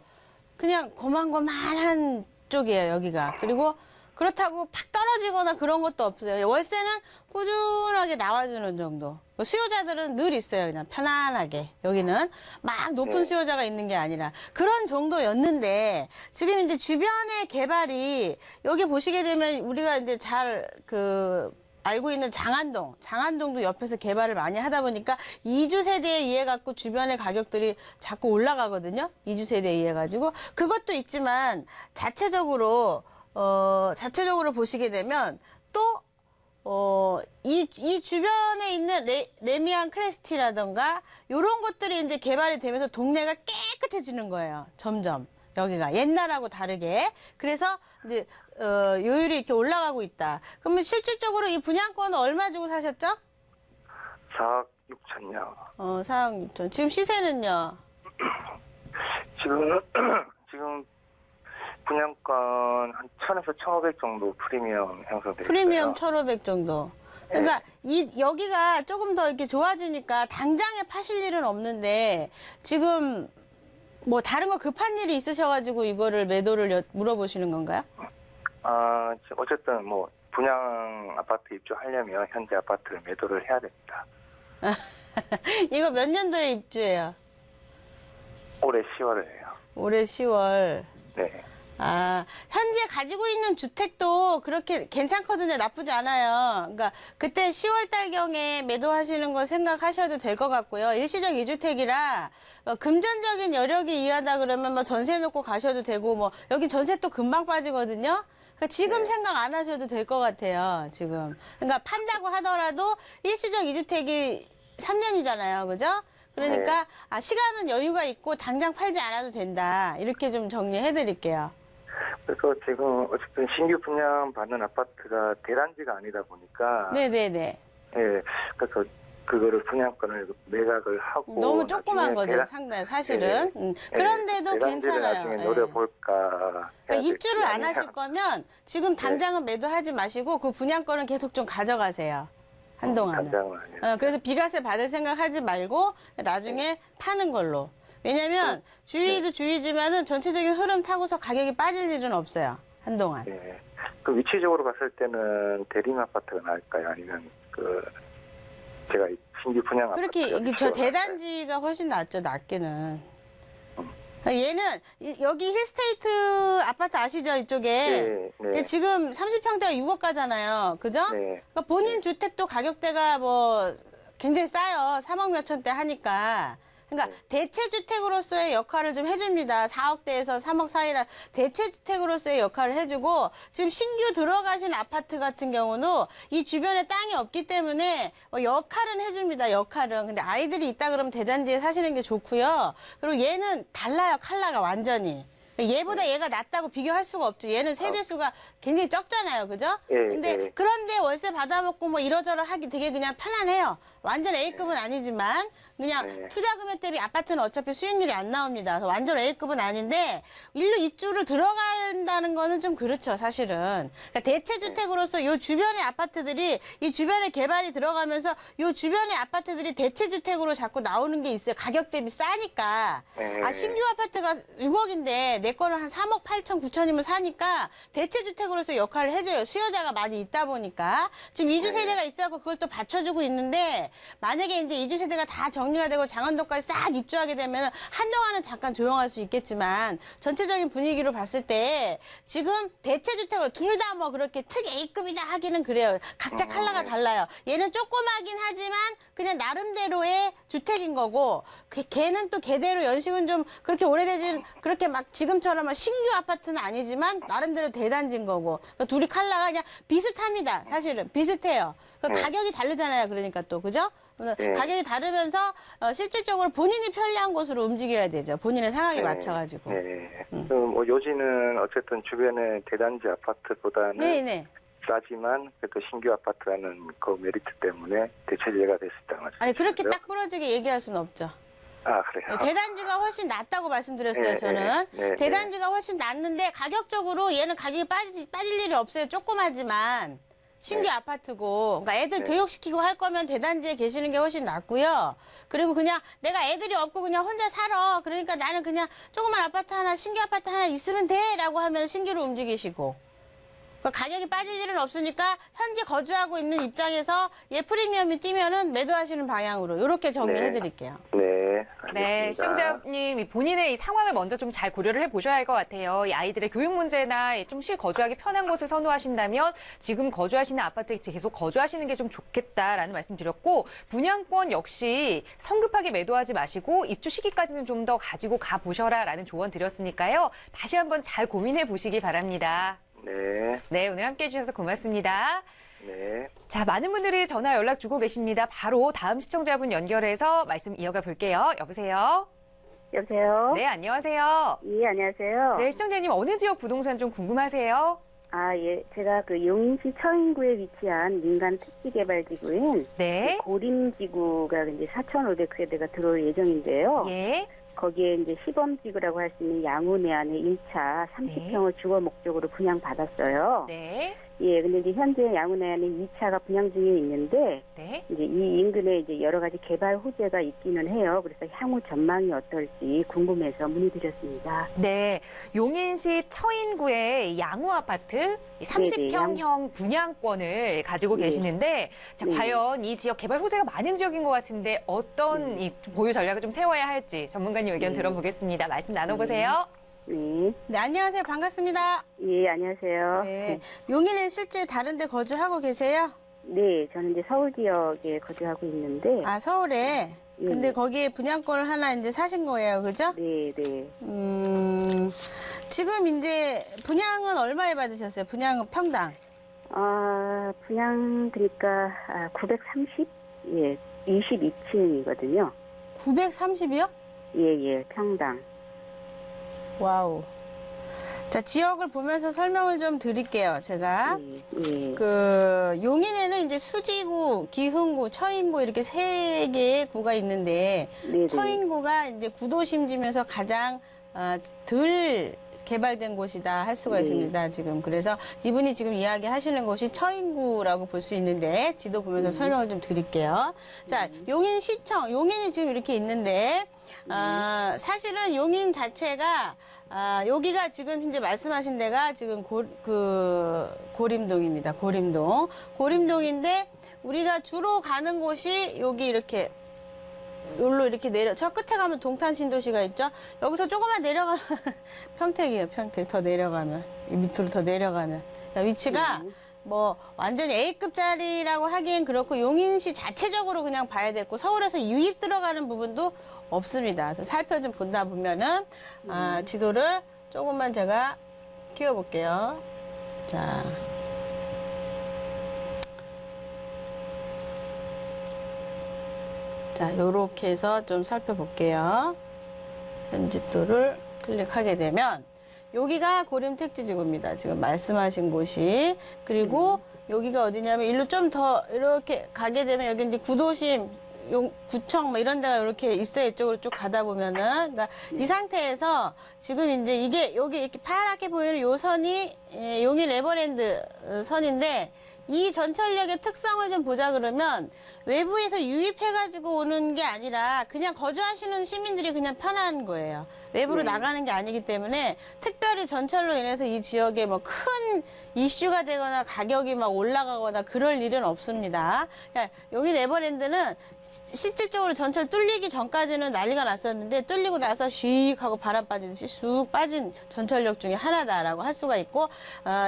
그냥 고만고만한 쪽이에요, 여기가. 그리고 그렇다고 팍 떨어지거나 그런 것도 없어요. 월세는 꾸준하게 나와주는 정도. 수요자들은 늘 있어요. 그냥 편안하게. 여기는 막 높은 네. 수요자가 있는 게 아니라 그런 정도였는데 지금 이제 주변의 개발이 여기 보시게 되면 우리가 이제 잘 알고 있는 장안동도 옆에서 개발을 많이 하다 보니까 이주 세대에 의해 갖고 주변의 가격들이 자꾸 올라가거든요. 이주 세대에 의해 가지고 그것도 있지만 자체적으로 보시게 되면 또 이 주변에 있는 레미안 크레스티라던가 요런 것들이 이제 개발이 되면서 동네가 깨끗해지는 거예요. 점점. 여기가 옛날하고 다르게. 그래서 이제 요율이 이렇게 올라가고 있다. 그러면 실질적으로 이 분양권은 얼마 주고 사셨죠? 4억 6천요. 4억 6천. 지금 시세는요? 지금 분양권 한 1,000에서 1,500 정도 프리미엄 형성돼 있어요. 프리미엄 1,500 정도. 그러니까 여기가 조금 더 이렇게 좋아지니까 당장에 파실 일은 없는데 지금 뭐 다른 거 급한 일이 있으셔가지고 이거를 매도를 물어보시는 건가요? 어쨌든 뭐 분양 아파트 입주하려면 현재 아파트를 매도를 해야 됩니다. 이거 몇 년도에 입주해요? 올해 10월에요. 올해 10월. 네. 현재 가지고 있는 주택도 그렇게 괜찮거든요. 나쁘지 않아요. 그러니까 그때 10월 달경에 매도하시는 거 생각하셔도 될 것 같고요. 일시적 2주택이라 금전적인 여력이 이하다 그러면 뭐 전세 놓고 가셔도 되고 뭐 여기 전세 또 금방 빠지거든요. 그러니까 지금 네. 생각 안 하셔도 될 것 같아요. 지금. 그러니까 판다고 하더라도 일시적 2주택이 3년이잖아요. 그죠? 그러니까 시간은 여유가 있고 당장 팔지 않아도 된다. 이렇게 좀 정리해 드릴게요. 그래서 지금 어쨌든 신규 분양 받는 아파트가 대단지가 아니다 보니까 네네네. 예, 그래서 그거를 분양권을 매각을 하고 너무 조그만 나중에 거죠, 상당히 사실은. 그런데도 대단지를 괜찮아요. 나중에 예. 노려볼까. 그러니까 입주를 안 해야 하실 될지 거면 지금 당장은 매도하지 마시고 그 분양권은 계속 좀 가져가세요. 한동안은. 당장은 아니에요. 그래서 비과세 받을 생각 하지 말고 나중에 파는 걸로. 왜냐면 주의도 주의지만은 전체적인 흐름 타고서 가격이 빠질 일은 없어요. 한동안. 예. 그 위치적으로 봤을 때는 대림 아파트가 나을까요? 아니면 제가 신규 분양 그렇게 아파트가 저 위치가 대단지가 훨씬 낫죠, 낮게는. 얘는 여기 힐스테이트 아파트 아시죠? 이쪽에. 네, 네. 지금 30평대가 6억 가잖아요. 그죠? 네. 그러니까 본인 주택도 가격대가 뭐 굉장히 싸요. 3억 몇천대 하니까. 그러니까 대체주택으로서의 역할을 좀 해줍니다. 4억대에서 3억 사이라 대체주택으로서의 역할을 해주고 지금 신규 들어가신 아파트 같은 경우는 이 주변에 땅이 없기 때문에 역할은 해줍니다. 역할은. 근데 아이들이 있다 그러면 대단지에 사시는 게 좋고요. 그리고 얘는 달라요. 컬러가 완전히. 얘보다 얘가 낫다고 비교할 수가 없죠. 얘는 세대수가 굉장히 적잖아요. 그죠? 예, 근데 예. 그런데 월세 받아먹고 뭐 이러저러 하기 되게 그냥 편안해요. 완전 A급은 아니지만 그냥 네. 투자 금액 대비 아파트는 어차피 수익률이 안 나옵니다. 그래서 완전 A급은 아닌데 일로 입주를 들어간다는 거는 좀 그렇죠. 사실은. 그러니까 대체주택으로서 요 주변의 아파트들이 이 주변에 개발이 들어가면서 요 주변의 아파트들이 대체주택으로 자꾸 나오는 게 있어요. 가격 대비 싸니까. 네. 신규 아파트가 6억인데 내 거는 한 3억 8천 9천이면 사니까 대체주택으로서 역할을 해줘요. 수요자가 많이 있다 보니까. 지금 이주 세대가 있어서 그걸 또 받쳐주고 있는데 만약에 이제 이주 세대가 다 정리가 되고 장안동까지 싹 입주하게 되면 한동안은 잠깐 조용할 수 있겠지만 전체적인 분위기로 봤을 때 지금 대체주택으로 둘 다 뭐 그렇게 특 A급이다 하기는 그래요. 각자 컬러가 달라요. 얘는 조그마긴 하지만 그냥 나름대로의 주택인 거고 걔는 또 걔대로 연식은 좀 그렇게 오래되진 그렇게 막 지금처럼 신규 아파트는 아니지만 나름대로 대단지인 거고 그러니까 둘이 컬러가 그냥 비슷합니다. 사실은 비슷해요. 가격이 다르잖아요. 그러니까 또 그죠? 가격이 다르면서 실질적으로 본인이 편리한 곳으로 움직여야 되죠. 본인의 상황에 맞춰가지고. 네. 뭐 요지는 어쨌든 주변의 대단지 아파트보다는 네네. 싸지만 그래도 신규 아파트라는 그 메리트 때문에 대체제가 될 수 있다는 말씀. 아니 그렇게 딱 부러지게 얘기할 수는 없죠. 그래요. 대단지가 훨씬 낫다고 말씀드렸어요. 저는. 대단지가 훨씬 낫는데 가격적으로 얘는 가격이 빠질 일이 없어요. 조그마지만. 신규 아파트고, 그러니까 애들 교육시키고 할 거면 대단지에 계시는 게 훨씬 낫고요. 그리고 그냥 내가 애들이 없고 그냥 혼자 살아. 그러니까 나는 그냥 조그만 아파트 하나, 신규 아파트 하나 있으면 돼. 라고 하면 신규로 움직이시고. 가격이 빠질 일은 없으니까 현재 거주하고 있는 입장에서 얘 프리미엄이 뛰면은 매도하시는 방향으로 이렇게 정리해 드릴게요. 네. 알겠습니다. 네, 시청자님 본인의 이 상황을 먼저 좀 잘 고려를 해보셔야 할 것 같아요. 이 아이들의 교육 문제나 좀 실거주하기 편한 곳을 선호하신다면 지금 거주하시는 아파트에 계속 거주하시는 게 좀 좋겠다라는 말씀 드렸고, 분양권 역시 성급하게 매도하지 마시고 입주 시기까지는 좀 더 가지고 가보셔라라는 조언 드렸으니까요. 다시 한번 잘 고민해 보시기 바랍니다. 네. 네, 오늘 함께해 주셔서 고맙습니다. 네. 자, 많은 분들이 전화 연락 주고 계십니다. 바로 다음 시청자분 연결해서 말씀 이어가 볼게요. 여보세요? 여보세요? 네, 안녕하세요. 예, 안녕하세요. 네, 시청자님 어느 지역 부동산 좀 궁금하세요? 아, 예. 제가 그 용인시 처인구에 위치한 민간 택지개발지구인 네. 그 고림지구가 이제 4,500세대가 들어올 예정인데요. 예. 거기에 이제 시범지구라고 할 수 있는 양우내안의 1차 30평을 주거 목적으로 분양받았어요. 네. 예, 근데 이제 현재 양우내안의 2차가 분양 중에 있는데 네. 이제 이 인근에 이제 여러 가지 개발 호재가 있기는 해요. 그래서 향후 전망이 어떨지 궁금해서 문의드렸습니다. 네. 용인시 처인구의 양우 아파트 30평형 분양권을 가지고 네. 계시는데, 자, 네. 과연 이 지역 개발 호재가 많은 지역인 것 같은데 어떤 이 보유 전략을 좀 세워야 할지 전문가님 의견 네. 들어보겠습니다. 말씀 나눠보세요. 네. 네, 안녕하세요. 반갑습니다. 예, 안녕하세요. 네. 용인에 실제 다른 데 거주하고 계세요? 네, 저는 이제 서울 지역에 거주하고 있는데. 아, 서울에. 예. 근데 거기에 분양권을 하나 이제 사신 거예요. 그죠? 네, 네. 지금 이제 분양은 얼마에 받으셨어요? 분양은 평당. 분양 그러니까 930? 예, 22층이거든요. 930이요? 예, 예, 평당. 와우. 자, 지역을 보면서 설명을 좀 드릴게요. 제가. 예. 그 용인에는 이제 수지구, 기흥구, 처인구 이렇게 세 개의 구가 있는데 네, 처인구가 이제 구도심지면서 가장 덜 개발된 곳이다 할 수가 네. 있습니다. 지금 그래서 이분이 지금 이야기하시는 곳이 처인구라고 볼 수 있는데 지도 보면서 설명을 좀 드릴게요. 자, 용인시청, 용인이 지금 이렇게 있는데 사실은 용인 자체가 여기가 지금 현재 말씀하신 데가 지금 고림동입니다. 고림동. 고림동인데 우리가 주로 가는 곳이 여기 이렇게 여기로 이렇게 저 끝에 가면 동탄신도시가 있죠. 여기서 조금만 내려가면 평택이에요. 평택 더 내려가면 이 밑으로 더 내려가면 위치가 뭐 완전히 A급짜리라고 하기엔 그렇고 용인시 자체적으로 그냥 봐야 되고 서울에서 유입 들어가는 부분도 없습니다. 그래서 살펴 좀 본다 보면은 지도를 조금만 제가 키워볼게요. 자, 요렇게 해서 좀 살펴볼게요. 편집도를 클릭하게 되면 여기가 고림택지지구입니다. 지금 말씀하신 곳이. 그리고 여기가 어디냐면 일로 좀 더 이렇게 가게 되면 여기 이제 구도심, 구청 뭐 이런 데가 이렇게 있어요. 이쪽으로 쭉 가다 보면은. 그러니까 이 상태에서 지금 이제 이게 여기 이렇게 파랗게 보이는 요 선이 용인 에버랜드 선인데 이 전철역의 특성을 좀 보자 그러면 외부에서 유입해가지고 오는 게 아니라 그냥 거주하시는 시민들이 그냥 편한 거예요. 외부로 나가는 게 아니기 때문에 특별히 전철로 인해서 이 지역에 뭐 큰 이슈가 되거나 가격이 막 올라가거나 그럴 일은 없습니다. 그러니까 여기 에버랜드는 실질적으로 전철 뚫리기 전까지는 난리가 났었는데 뚫리고 나서 슉 하고 바람 빠지듯이 쑥 빠진 전철역 중에 하나다라고 할 수가 있고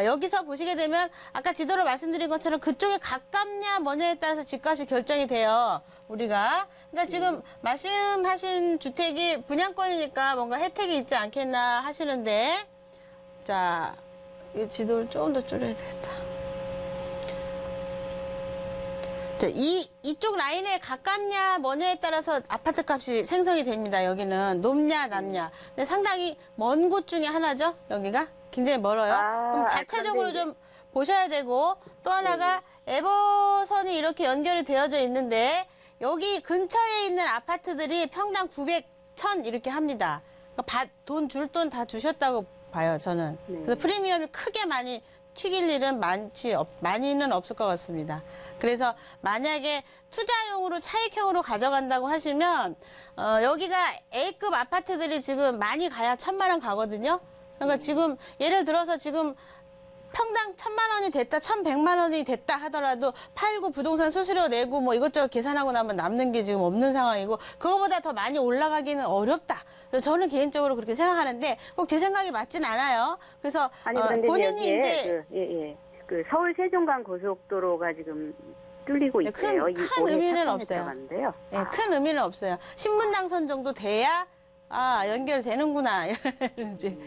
여기서 보시게 되면 아까 지도로 말씀드린 것처럼 그쪽에 가깝냐 뭐냐에 따라서 집값이 결정이 돼요. 우리가. 그러니까 지금 말씀하신 주택이 분양권이니까 뭔가 혜택이 있지 않겠나 하시는데 자, 이 지도를 조금 더 줄여야 되겠다. 자, 이쪽 라인에 가깝냐 뭐냐에 따라서 아파트 값이 생성이 됩니다. 여기는 높냐 낮냐. 근데 상당히 먼 곳 중에 하나죠. 여기가 굉장히 멀어요. 그럼 자체적으로 좀 보셔야 되고 또 하나가 에버선이 이렇게 연결이 되어져 있는데 여기 근처에 있는 아파트들이 평당 900, 1000 이렇게 합니다. 그러니까 줄 돈 다 주셨다고 봐요, 저는. 그래서 프리미엄이 크게 많이 튀길 일은 많이는 없을 것 같습니다. 그래서 만약에 투자용으로 차익형으로 가져간다고 하시면 여기가 A급 아파트들이 지금 많이 가야 1000만 원 가거든요. 그러니까 지금 예를 들어서 지금 평당 1,000만 원이 됐다, 1,100만 원이 됐다 하더라도 팔고 부동산 수수료 내고 뭐 이것저것 계산하고 나면 남는 게 지금 없는 상황이고 그거보다 더 많이 올라가기는 어렵다. 그래서 저는 개인적으로 그렇게 생각하는데 꼭 제 생각이 맞진 않아요. 그래서 아니 그런데 본인이 여기에 이제 그 서울 세종간 고속도로가 지금 뚫리고 네, 있어요. 큰 의미는 없어요. 들어갔는데요. 네, 큰 의미는 없어요. 신분당선 정도 돼야 연결되는구나 이런지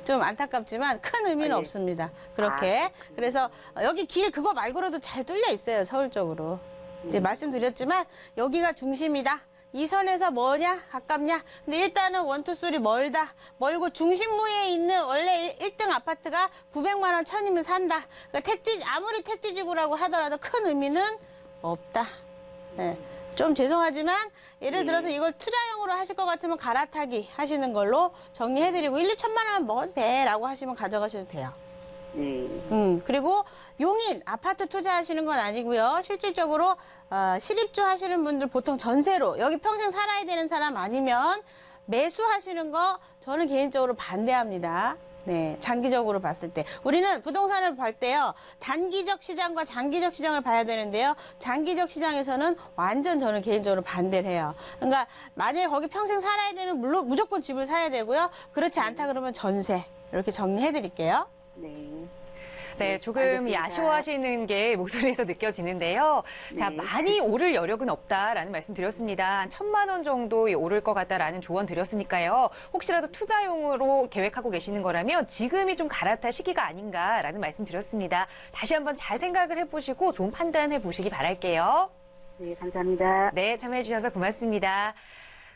좀 안타깝지만 큰 의미는 없습니다. 그렇게 그래서 여기 길 그거 말고라도 잘 뚫려 있어요. 서울 쪽으로. 이제 말씀드렸지만 여기가 중심이다. 이 선에서 뭐냐 가깝냐. 근데 일단은 1, 2, 3 멀고 중심부에 있는 원래 1등 아파트가 900만 원 1,000이면 산다. 그러니까 아무리 택지지구라고 하더라도 큰 의미는 없다. 예. 좀 죄송하지만 예를 들어서 이걸 투자용으로 하실 것 같으면 갈아타기 하시는 걸로 정리해드리고 1, 2천만 원 먹어도 돼 라고 하시면 가져가셔도 돼요. 그리고 용인 아파트 투자하시는 건 아니고요. 실질적으로 실입주 하시는 분들 보통 전세로 여기 평생 살아야 되는 사람 아니면 매수하시는 거 저는 개인적으로 반대합니다. 네, 장기적으로 봤을 때 우리는 부동산을 볼 때요 단기적 시장과 장기적 시장을 봐야 되는데요 장기적 시장에서는 완전 저는 개인적으로 반대를 해요. 그러니까 만약에 거기 평생 살아야 되면 물론 무조건 집을 사야 되고요 그렇지 않다 그러면 전세 이렇게 정리해 드릴게요. 네, 조금 알겠습니다. 아쉬워하시는 게 목소리에서 느껴지는데요. 자, 많이 오를 여력은 없다라는 말씀 드렸습니다. 한 1,000만 원 정도 오를 것 같다라는 조언 드렸으니까요. 혹시라도 투자용으로 계획하고 계시는 거라면 지금이 좀 갈아탈 시기가 아닌가라는 말씀 드렸습니다. 다시 한번 잘 생각을 해보시고 좋은 판단해 보시기 바랄게요. 네, 감사합니다. 네, 참여해 주셔서 고맙습니다.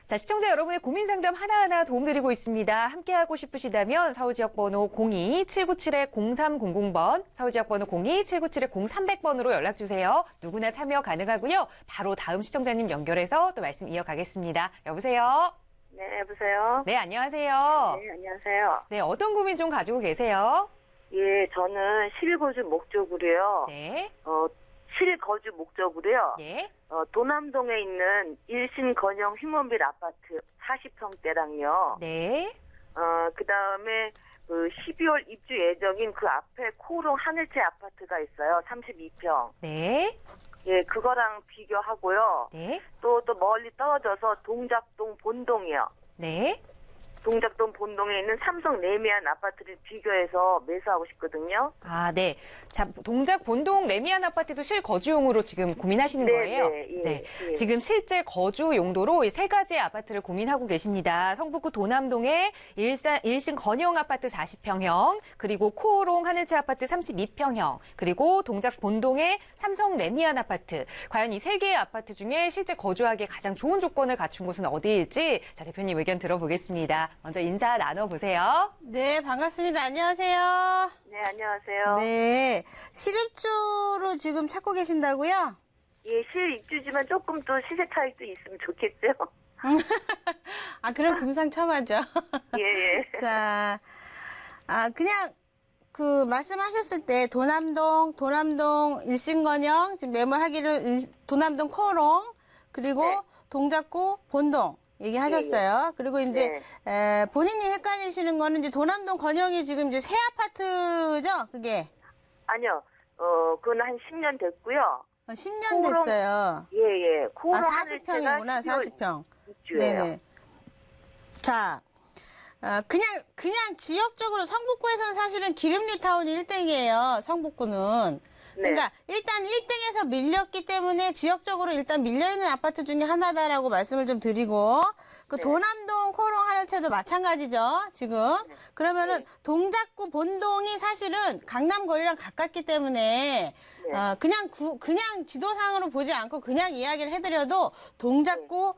자, 시청자 여러분의 고민 상담 하나하나 도움드리고 있습니다. 함께하고 싶으시다면 서울지역번호 02-797-0300번, 서울지역번호 02-797-0300번으로 연락주세요. 누구나 참여 가능하고요. 바로 다음 시청자님 연결해서 또 말씀 이어가겠습니다. 여보세요? 네, 여보세요? 네, 안녕하세요. 네, 안녕하세요. 네, 어떤 고민 좀 가지고 계세요? 예, 저는 실거주 목적으로요. 네. 실거주 목적으로요. 예. 도남동에 있는 일신건영 휴먼빌 아파트 40평대랑요. 네. 그 다음에 그 12월 입주 예정인 그 앞에 코롱 하늘채 아파트가 있어요. 32평. 네. 예, 그거랑 비교하고요. 네. 또 멀리 떨어져서 동작동 본동이요. 네. 동작동 본동에 있는 삼성 레미안 아파트를 비교해서 매수하고 싶거든요. 아, 네. 자, 동작 본동 레미안 아파트도 실거주용으로 지금 고민하시는 거예요? 예. 지금 실제 거주 용도로 이 세 가지의 아파트를 고민하고 계십니다. 성북구 도남동의 일신 건영 아파트 40평형, 그리고 코오롱 하늘채 아파트 32평형, 그리고 동작 본동의 삼성 레미안 아파트. 과연 이 세 개의 아파트 중에 실제 거주하기에 가장 좋은 조건을 갖춘 곳은 어디일지 자, 대표님 의견 들어보겠습니다. 먼저 인사 나눠보세요. 네, 반갑습니다. 안녕하세요. 네, 안녕하세요. 네, 실입주로 지금 찾고 계신다고요? 예, 실입주지만 조금 또 시세 차익도 있으면 좋겠죠? 그럼 금상첨화죠. 예. 자, 그냥 그 말씀하셨을 때 도남동 일신건영 지금 메모하기를 도남동 코롱 그리고 동작구 본동 얘기하셨어요. 그리고 이제 본인이 헷갈리시는 거는 이제 도남동 건영이 지금 이제 새 아파트죠, 그게? 아니요, 그건 한 10년 됐고요. 10년 됐어요. 예. 코롱 40평이구나, 40평. 입주예요. 네네. 자, 그냥 지역적으로 성북구에서는 사실은 기름뉴타운이 1등이에요, 성북구는. 그러니까 일단 1등에서 밀렸기 때문에 지역적으로 일단 밀려있는 아파트 중에 하나다라고 말씀을 좀 드리고 그 도남동 코롱 하늘채도 마찬가지죠 지금. 그러면은 동작구 본동이 사실은 강남거리랑 가깝기 때문에 그냥 지도상으로 보지 않고 그냥 이야기를 해드려도 동작구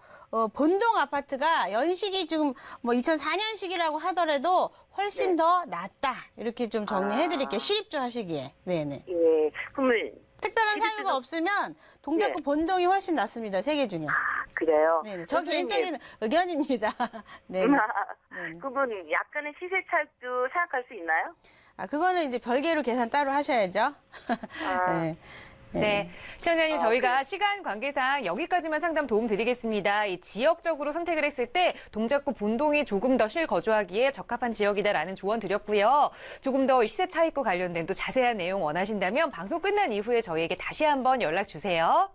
본동 아파트가 연식이 지금 뭐 2004년식이라고 하더라도 훨씬 더 낫다. 이렇게 좀 정리해드릴게요. 실입주 하시기에. 네네. 예, 그러면 특별한 사유가 없으면 동작구 본동이 훨씬 낫습니다. 세 개 중에. 그래요? 네네. 저 개인적인 의견입니다. 네. 그러면 약간의 시세 차익도 생각할 수 있나요? 그거는 이제 별개로 계산 따로 하셔야죠. 네. 네. 시청자님, 저희가 시간 관계상 여기까지만 상담 도움 드리겠습니다. 이 지역적으로 선택을 했을 때 동작구 본동이 조금 더 실거주하기에 적합한 지역이다라는 조언 드렸고요. 조금 더 시세 차익과 관련된 또 자세한 내용 원하신다면 방송 끝난 이후에 저희에게 다시 한번 연락 주세요.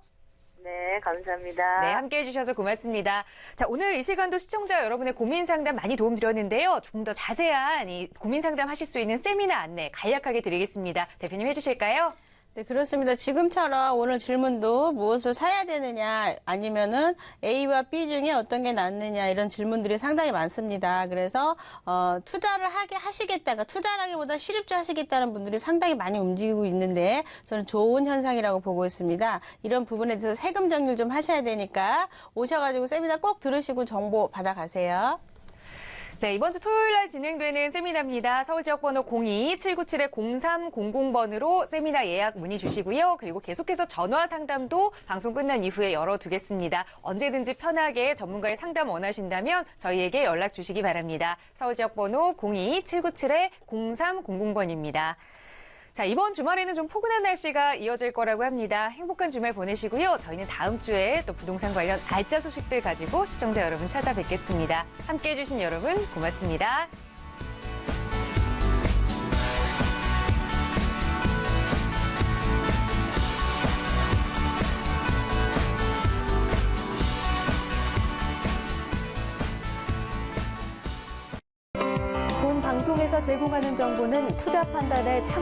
네, 감사합니다. 네, 함께해 주셔서 고맙습니다. 자, 오늘 이 시간도 시청자 여러분의 고민 상담 많이 도움 드렸는데요. 조금 더 자세한 이 고민 상담 하실 수 있는 세미나 안내 간략하게 드리겠습니다. 대표님 해주실까요? 네, 그렇습니다. 지금처럼 오늘 질문도 무엇을 사야 되느냐, 아니면은 A와 B 중에 어떤 게 낫느냐, 이런 질문들이 상당히 많습니다. 그래서, 투자를 하시겠다가, 투자라기보다 실입주 하시겠다는 분들이 상당히 많이 움직이고 있는데, 저는 좋은 현상이라고 보고 있습니다. 이런 부분에 대해서 세금 정리를 좀 하셔야 되니까, 오셔가지고 세미나 꼭 들으시고 정보 받아가세요. 네, 이번 주 토요일 날 진행되는 세미나입니다. 서울지역번호 02-797-0300번으로 세미나 예약 문의 주시고요. 그리고 계속해서 전화 상담도 방송 끝난 이후에 열어두겠습니다. 언제든지 편하게 전문가의 상담 원하신다면 저희에게 연락 주시기 바랍니다. 서울지역번호 02-797-0300번입니다. 자, 이번 주말에는 좀 포근한 날씨가 이어질 거라고 합니다. 행복한 주말 보내시고요. 저희는 다음 주에 또 부동산 관련 알짜 소식들 가지고 시청자 여러분 찾아뵙겠습니다. 함께해 주신 여러분 고맙습니다. 본 방송에서 제공하는 정보는 투자 판단에 참